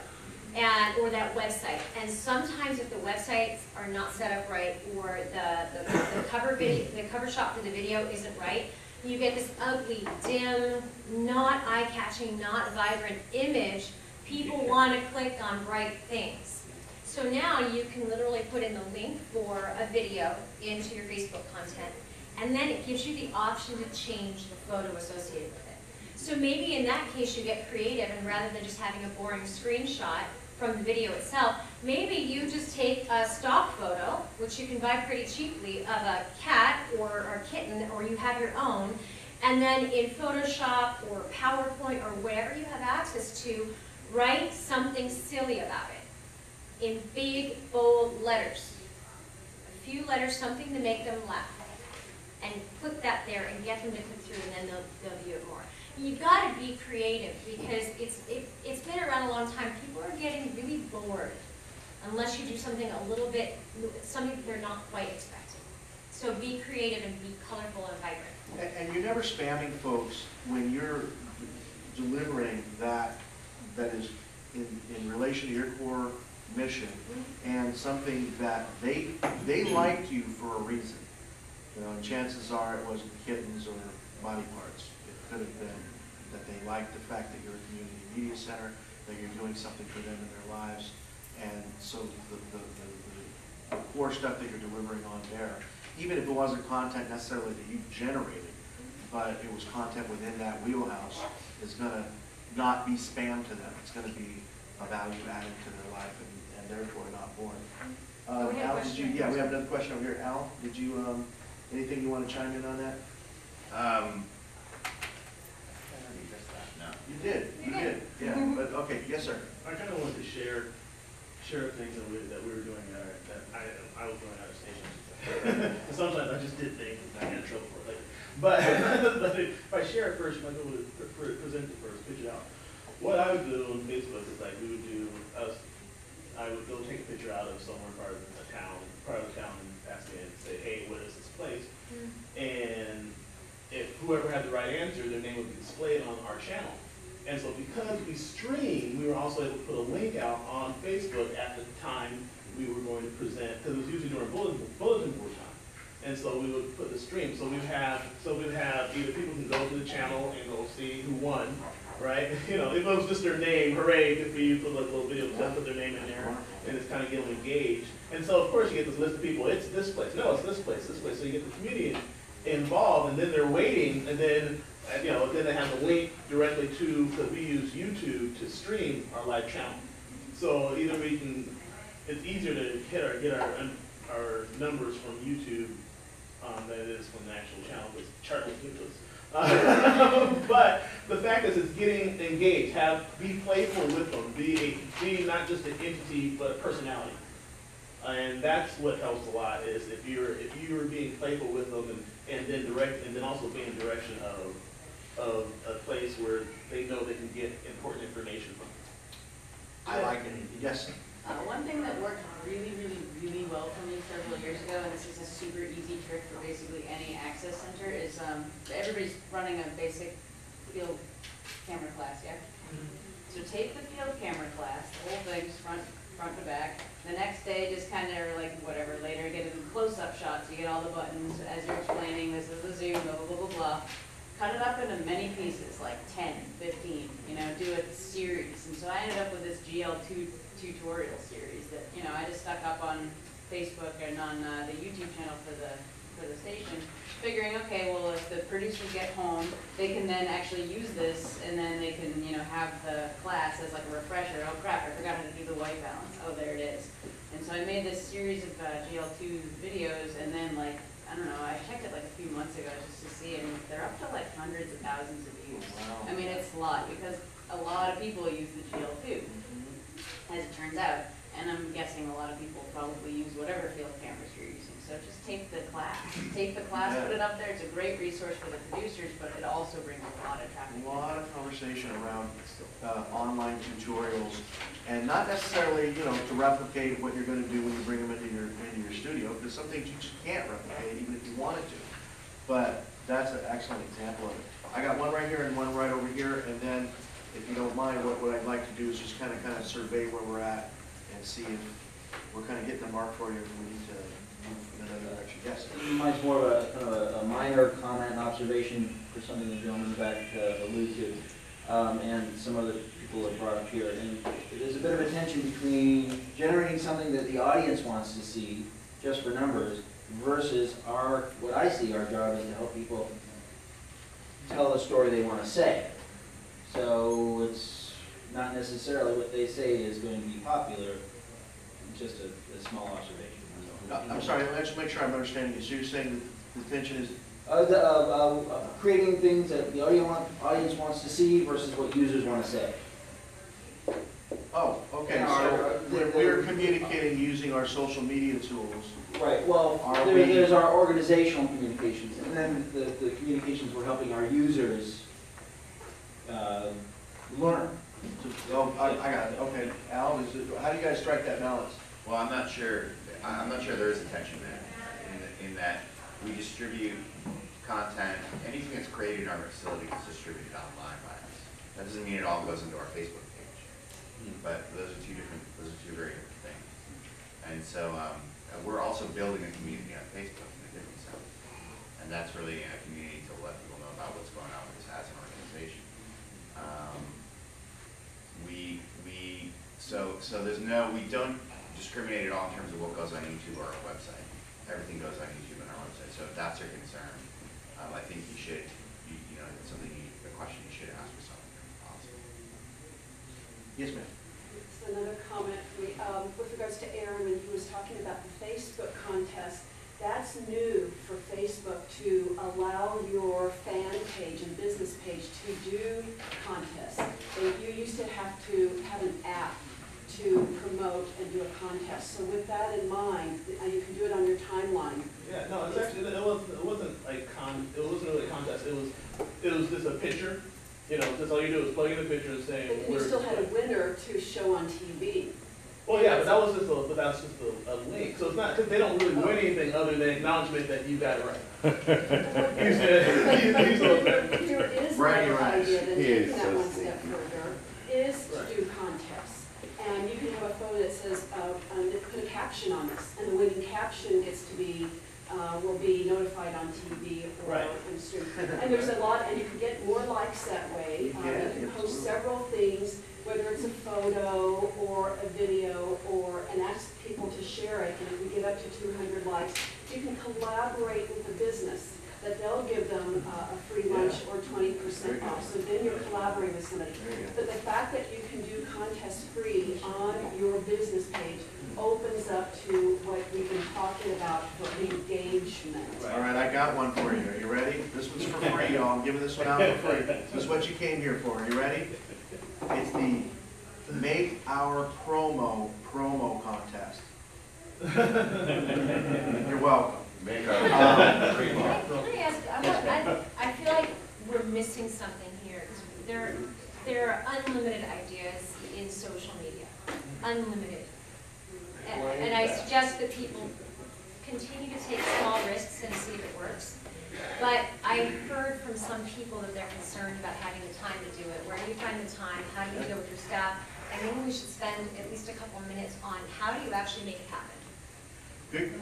or that website. And sometimes if the websites are not set up right or the cover shot for the video isn't right, you get this ugly, dim, not eye-catching, not vibrant image. People want to click on bright things. So now you can literally put in the link for a video into your Facebook content, and then it gives you the option to change the photo associated with it. So maybe in that case you get creative, and rather than just having a boring screenshot from the video itself, maybe you just take a stock photo, which you can buy pretty cheaply, of a cat or a kitten, or you have your own, and then in Photoshop or PowerPoint or whatever you have access to, write something silly about it in big, bold letters. A few letters, something to make them laugh. And put that there and get them to click through, and then they'll view it more. You've got to be creative because it's been around a long time. People are getting really bored unless you do something a little bit, something they're not quite expecting. So be creative and be colorful and vibrant. And you're never spamming folks when you're delivering that is in relation to your core mission and something that they liked you for a reason. You know, and chances are it wasn't kittens or body parts. It could have been that they liked the fact that you're a community media center, that you're doing something for them in their lives. And so the core stuff that you're delivering on there, even if it wasn't content necessarily that you generated, but it was content within that wheelhouse, is going to not be spam to them. It's going to be a value added to their life and therefore not boring. We have a Al, did you, question. yeah, we have another question over here. Al, did you, anything you want to chime in on that? No. You did, yeah, but, okay, yes, sir. I kind of wanted to share things that we were doing that I was doing at our station. Sometimes I just did things and I got in trouble for it later. But if I share it first, I might be able to present it first, pitch it out. What I would do on Facebook is like we would do I would go take a picture out of somewhere part of the town, and ask it and say, hey, what is this place? And if whoever had the right answer, their name would be displayed on our channel. And so because we streamed, we were also able to put a link out on Facebook at the time we were going to present, because it was usually during bulletin board time. And so we would put the stream. So we'd have either people can go to the channel and go see who won, right? You know, if it was just their name, hooray, good for you, put a little video, put their name in there, and it's kind of get them engaged. And so of course you get this list of people, it's this place, no, it's this place, this place. So you get the community involved, and then they're waiting, and then then they have the link directly to, because we use YouTube to stream our live channel. So either we can, it's easier to get our numbers from YouTube than it is from the actual channel, because chart ridiculous. But the fact is, it's getting engaged. Be playful with them. Be not just an entity, but a personality. And that's what helps a lot. Is if you're being playful with them, and then also being in direction of a place where they know they can get important information from. I like it. Yes. One thing that worked really, really, really well for me several years ago, and this is a super easy trick for basically any access center, is everybody's running a basic field camera class, yeah? So take the field camera class, the whole thing, just front to back. The next day, just kind of like whatever, later get in close-up shots, you get all the buttons as you're explaining, this is the zoom, blah, blah, blah, blah, blah. Cut it up into many pieces, like 10, 15, do a series. And so I ended up with this GL2 tutorial series that, I just stuck up on Facebook and on the YouTube channel for the station, figuring, okay, well, if the producers get home, they can then actually use this, and then they can, have the class as like a refresher. Oh crap, I forgot how to do the white balance. Oh, there it is. And so I made this series of GL2 videos, and then I don't know, I checked it like a few months ago just to see, and they're up to like hundreds of thousands of views. Wow. I mean, it's a lot, because a lot of people use the GL2, as it turns out. And I'm guessing a lot of people probably use whatever field cameras you're using. So just take the class. Take the class, put it up there. It's a great resource for the producers, but it also brings a lot of traffic. A lot of conversation around online tutorials, and not necessarily, to replicate what you're going to do when you bring them into your studio, because some things you just can't replicate, even if you wanted to. But that's an excellent example of it. I got one right here and one right over here, and then, if you don't mind, what I'd like to do is just kind of survey where we're at and see if we're kind of hitting the mark for you, if we need to move in another direction. Yes? Mine's more of a kind of a minor comment and observation for something the gentleman in the back alluded to, and some other people have brought up here. And there's a bit of a tension between generating something that the audience wants to see, just for numbers, versus what I see our job is to help people tell the story they want to say. So it's not necessarily what they say is going to be popular, just a small observation. I'm sorry, let's make sure I'm understanding you. So you're saying that the tension is? Creating things that the audience wants to see versus what users want to say. Oh, okay. So we're communicating using our social media tools. Right. Well, there's our organizational communications, and then the communications we're helping our users learn. Oh, I got it. Okay, Al, how do you guys strike that balance? Well, I'm not sure there is a tension there, in that we distribute content, anything that's created in our facility is distributed online by us. That doesn't mean it all goes into our Facebook page, but those are two very different things. And so we're also building a community on Facebook in a different sense. and that's really a community to let people know about what's going on with us as an organization. We don't discriminate at all in terms of what goes on YouTube or our website. Everything goes on YouTube and our website. So if that's your concern, I think you should, you know, it's something a question you should ask yourself if possible. Yes, ma'am. It's another comment with regards to Aaron when he was talking about the Facebook contest. That's new for Facebook to allow your fan page and business page to do contests. You used to have an app to promote and do a contest. So with that in mind, you can do it on your timeline. Yeah, no, it's actually, it wasn't really a contest. It was just a picture. You know, just all you do is plug in a picture and say. But you still had a winner to show on TV. Well, yeah, but that's just a link. So it's not, because they don't really win anything other than acknowledgement that you got it right. There is another idea that taking that one step further is to do contests. And you can have a photo that says, put a caption on this, and the winning caption gets to be, will be notified on TV or on stream. And there's a lot, and you can get more likes that way. You can post several things, whether it's a photo or a video, and ask people to share it. And if we get up to 200 likes, you can collaborate with the business that they'll give them a free lunch or 20% off. So then you're collaborating with somebody. But the fact that you can do contest free on your business page opens up to what we've been talking about for engagement. All right, I got one for you. Are you ready? This one's for free, y'all. I'm giving this one out for free. This is what you came here for. Are you ready? It's the Make Our Promo contest. You're welcome. Can I ask, I feel like we're missing something here. There are unlimited ideas in social media, unlimited. And I suggest that people continue to take small risks and see if it works. But I heard from some people that they're concerned about having the time to do it. Where do you find the time? How do you deal with your staff? I think we should spend at least a couple of minutes on how do you actually make it happen.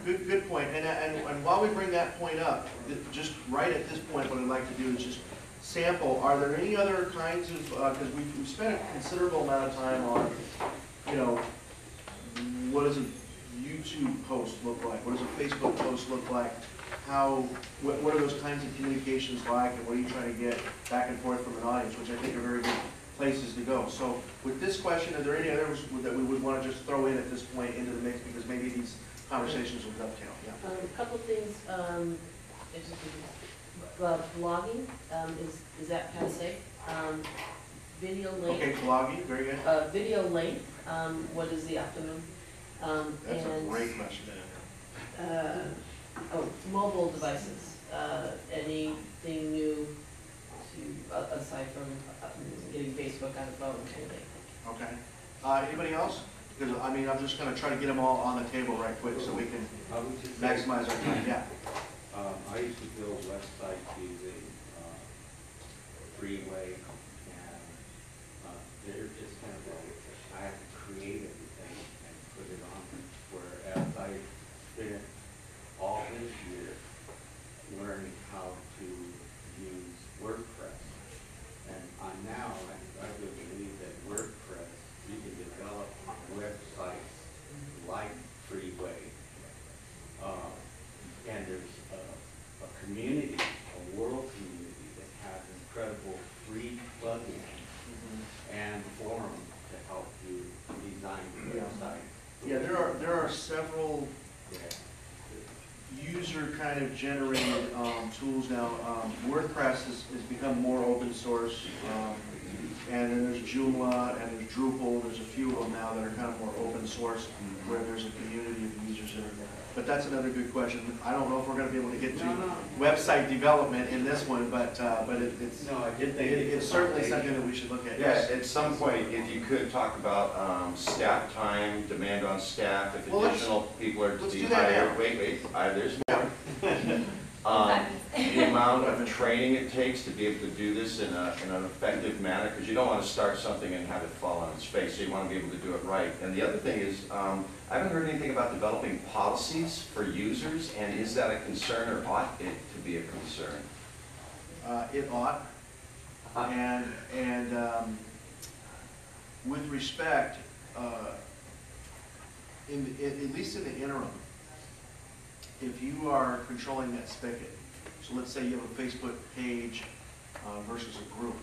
Good point. And while we bring that point up, just right at this point, what I'd like to do is just sample. Are there any other kinds of, because we've spent a considerable amount of time on, you know, what does a YouTube post look like? What does a Facebook post look like? What are those kinds of communications like, and what are you trying to get back and forth from an audience, which I think are very good places to go. So with this question, are there any others that we would want to just throw in at this point into the mix, because maybe these conversations will dovetail? Yeah. A couple of things. Blogging, is that passe? Video length. Okay, blogging, very good. Video length, what is the optimum? That's a great question. Mobile devices. Anything new to aside from getting Facebook on the phone kind of thing? Okay. Anybody else? Because I mean, I'm just going to try to get them all on the table right quick so we can maximize our time. Yeah. I used to build websites using Freeway, and they're just kind of like, I have to create everything and put it on. Whereas I spent all this year learning how to use WordPress. And now I really believe that WordPress, you can develop websites like Freeway. And there's a community, a world community that has incredible free plugins and forums to help you design your website. Yeah, there are several user kind of generated tools now. WordPress has become more open source, and then there's Joomla and there's Drupal. There's a few of them now that are kind of more open source, where there's a community of users that are there. But that's another good question. I don't know if we're going to be able to get to website development in this one, but it's certainly something that we should look at. Yeah, at some point, if you could talk about staff time, demand on staff, if additional people are to be hired. Wait, there's more. The amount of training it takes to be able to do this in an effective manner, because you don't want to start something and have it fall on its face, so you want to be able to do it right. And the other thing is, I haven't heard anything about developing policies for users, and is that a concern, or ought it to be a concern? It ought, and with respect, at least in the interim, if you are controlling that spigot, so let's say you have a Facebook page versus a group,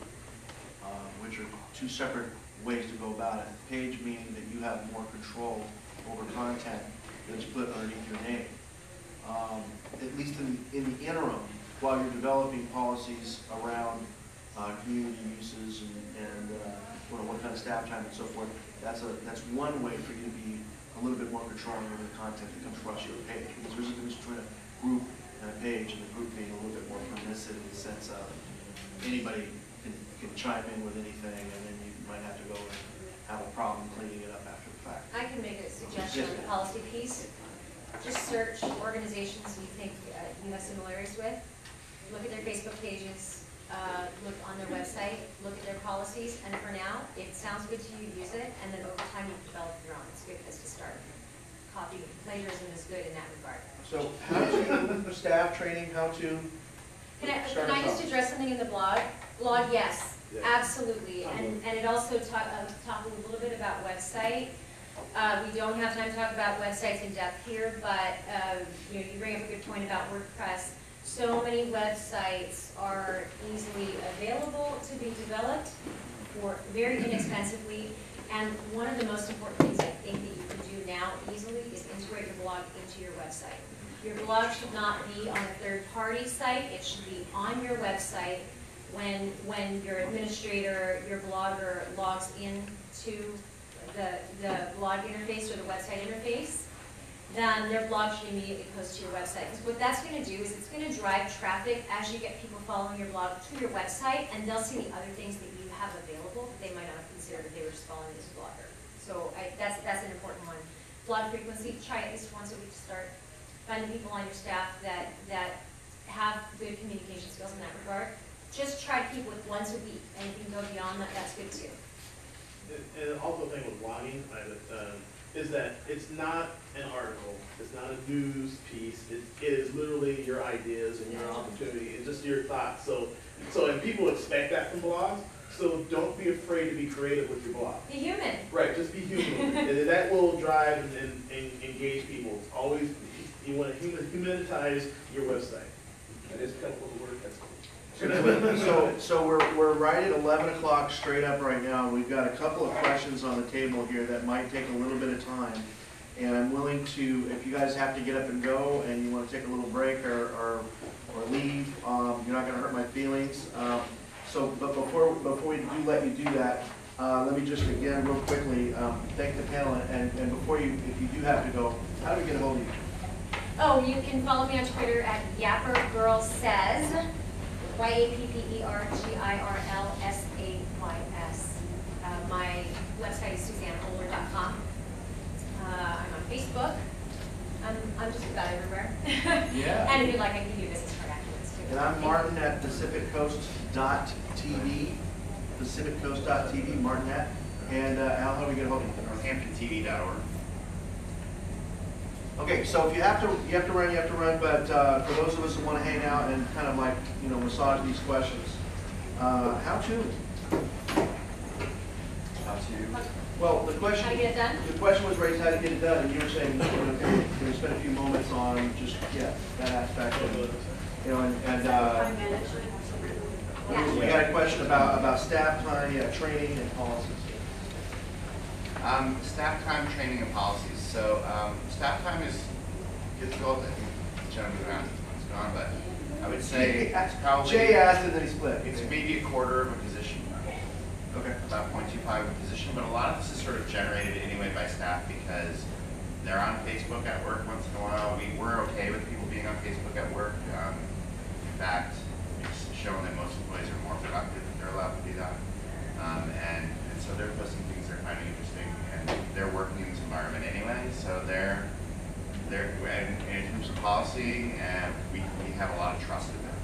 which are two separate ways to go about it. Page meaning that you have more control over content that's put underneath your name. At least in the interim, while you're developing policies around community uses and what kind of staff time and so forth, that's one way for you to be a little bit more controlling over the content that comes across your page. Because there's a difference between a group and a page, and the group being a little bit more permissive in the sense of anybody can chime in with anything, and then you might have to go and have a problem cleaning it up after the fact. I can make a suggestion on the policy piece. Just search organizations you think you have similarities with. Look at their Facebook pages, look on their website, look at their policies, and for now, it sounds good to you, use it, and then over time you develop your own. It's a good place to start. Copy plagiarism is good in that regard. So how to staff training, how to Can I just address something in the blog? Blog, yes, absolutely. And it also talk a little bit about website. We don't have time to talk about websites in depth here, but you bring up a good point about WordPress. So many websites are easily available to be developed for very inexpensively. And one of the most important things I think that you can do now easily is integrate your blog into your website. Your blog should not be on a third-party site. It should be on your website. When your administrator, your blogger logs into the blog interface or the website interface, then their blog should immediately post to your website. Because what that's going to do is it's going to drive traffic as you get people following your blog to your website, and they'll see the other things that you have available that they might not have considered if they were just following this blogger. So that's an important one. Blog frequency, try at least once a week to start. Find the people on your staff that have good communication skills in that regard. Just try to keep with once a week, and if you can go beyond that, that's good too. And also the thing with blogging is that it's not an article, it's not a news piece, it is literally your ideas and your opportunity and just your thoughts. So and people expect that from blogs, so don't be afraid to be creative with your blog. Be human. Right, just be human. And that will drive and engage people. Always, you want to humanitize your website. That is kind of what the word that's So we're right at 11 o'clock straight up right now. We've got a couple of questions on the table here that might take a little bit of time. And I'm willing to, if you guys have to get up and go and you want to take a little break or leave, you're not going to hurt my feelings. But before we do let you do that, let me just again real quickly thank the panel. And before you, if you do have to go, how do we get a hold of you? Oh, you can follow me on Twitter at Yapper Girl Says. YAPPERGIRLSAYS. My website is SuzanneOehler.com. I'm on Facebook. I'm just about everywhere. Yeah. And if you'd like, I can give you a business card afterwards too. And I'm Martin at PacificCoast.tv. PacificCoast.tv, Martin at. And Al, how do we get a hold of you? NorthamptonTV.org. Okay, so if you have to run, but for those of us who want to hang out and kind of like, massage these questions, how to? Well, the question. How to get it done? The question was raised how to get it done, and you were saying you're going to spend a few moments on just, that aspect. Time management. We got a question about staff time, training and policies. Staff time, training, and policies. So staff time is difficult. I think the gentleman around is gone, but I would say it's probably. Jay asked and then he split. It's maybe a quarter of a position. Okay. About 0.25 of a position, but a lot of this is sort of generated anyway by staff because they're on Facebook at work once in a while. We're okay with people being on Facebook at work. In fact, it's shown that most employees are more productive if they're allowed to do that. And so they're posting things they're finding interesting, and they're working in this environment anyway. So they're in terms of policy, and we have a lot of trust in them.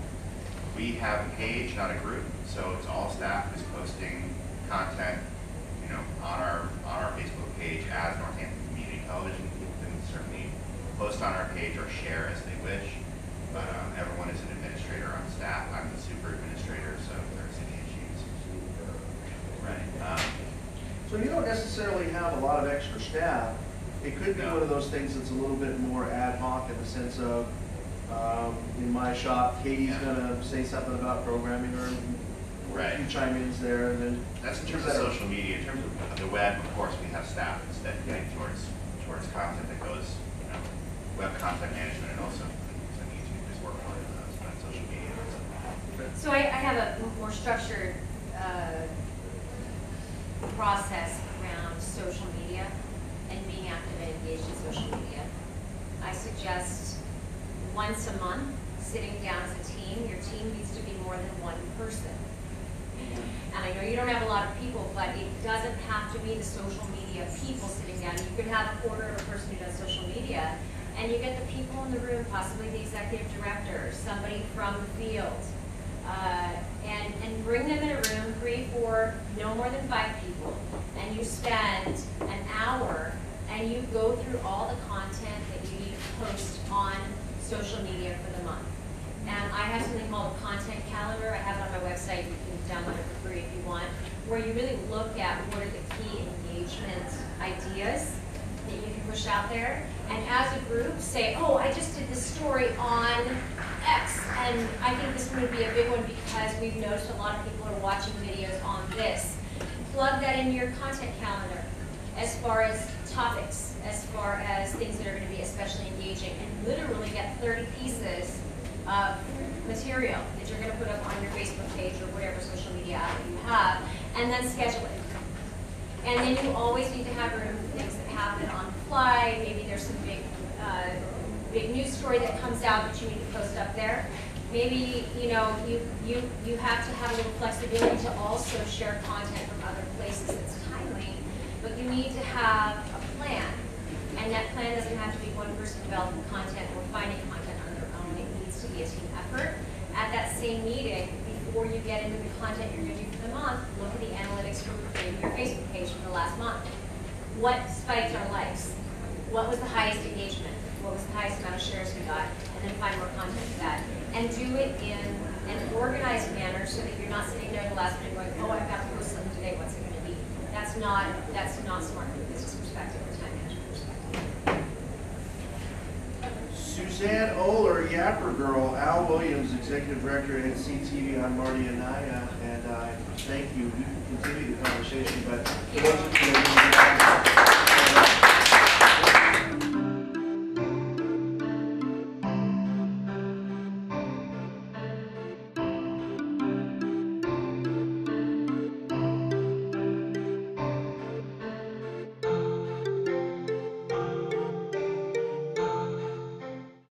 page, not a group. So it's all staff who's posting content, you know, on our Facebook page as Northampton Community Television. People can certainly post on our page or share as they wish. But everyone is an administrator on staff. I'm the super administrator, so if there's any issues. Right. So you don't necessarily have a lot of extra staff. It could be one of those things that's a little bit more ad hoc in the sense of, in my shop, Katie's gonna say something about programming or a few chime-ins there, and then. That's in terms of social media. In terms of the web, of course, we have staff that's dedicated towards content that goes, you know, web content management and also some YouTube is working on those, but social media. So I have a more structured process around social media and being active and engaged in social media. I suggest once a month, sitting down as a team. Your team needs to be more than one person. And I know you don't have a lot of people, but it doesn't have to be the social media people sitting down. You could have a quarter of a person who does social media, and you get the people in the room, possibly the executive director, somebody from the field, and bring them in a room, 3, 4, no more than 5 people, and you spend an hour and you go through all the content that you need to post on social media for the month. And I have something called a content calendar. I have it on my website. You can download it for free if you want, where you really look at what are the key engagement ideas that you can push out there. And as a group, say, oh, I just did this story on X, and I think this would be a big one because we've noticed a lot of people are watching videos on this. Plug that into your content calendar as far as topics, as far as things that are going to be especially engaging, and literally get 30 pieces of material that you're going to put up on your Facebook page or whatever social media outlet you have, and then schedule it. And then you always need to have room for things that happen on the fly. Maybe there's some big news story that comes out that you need to post up there. Maybe you know you have to have a little flexibility to also share content from other places that's timely, but you need to have a plan. And that plan doesn't have to be one person developing content or finding content on their own. It needs to be a team effort. At that same meeting, before you get into the content you're going to do for the month, look at the analytics from your Facebook page for the last month. What spiked our likes? What was the highest engagement? What was the highest amount of shares we got? And then find more content for that. And do it in an organized manner so that you're not sitting there the last minute going, oh, I've got to post something today, what's it going to be? That's not smart from a business perspective or time management perspective. Suzanne Oehler, Yapper Girl, Al Williams, Executive Director at NCTV. I'm Marty Anaya, and thank you. We can continue the conversation, but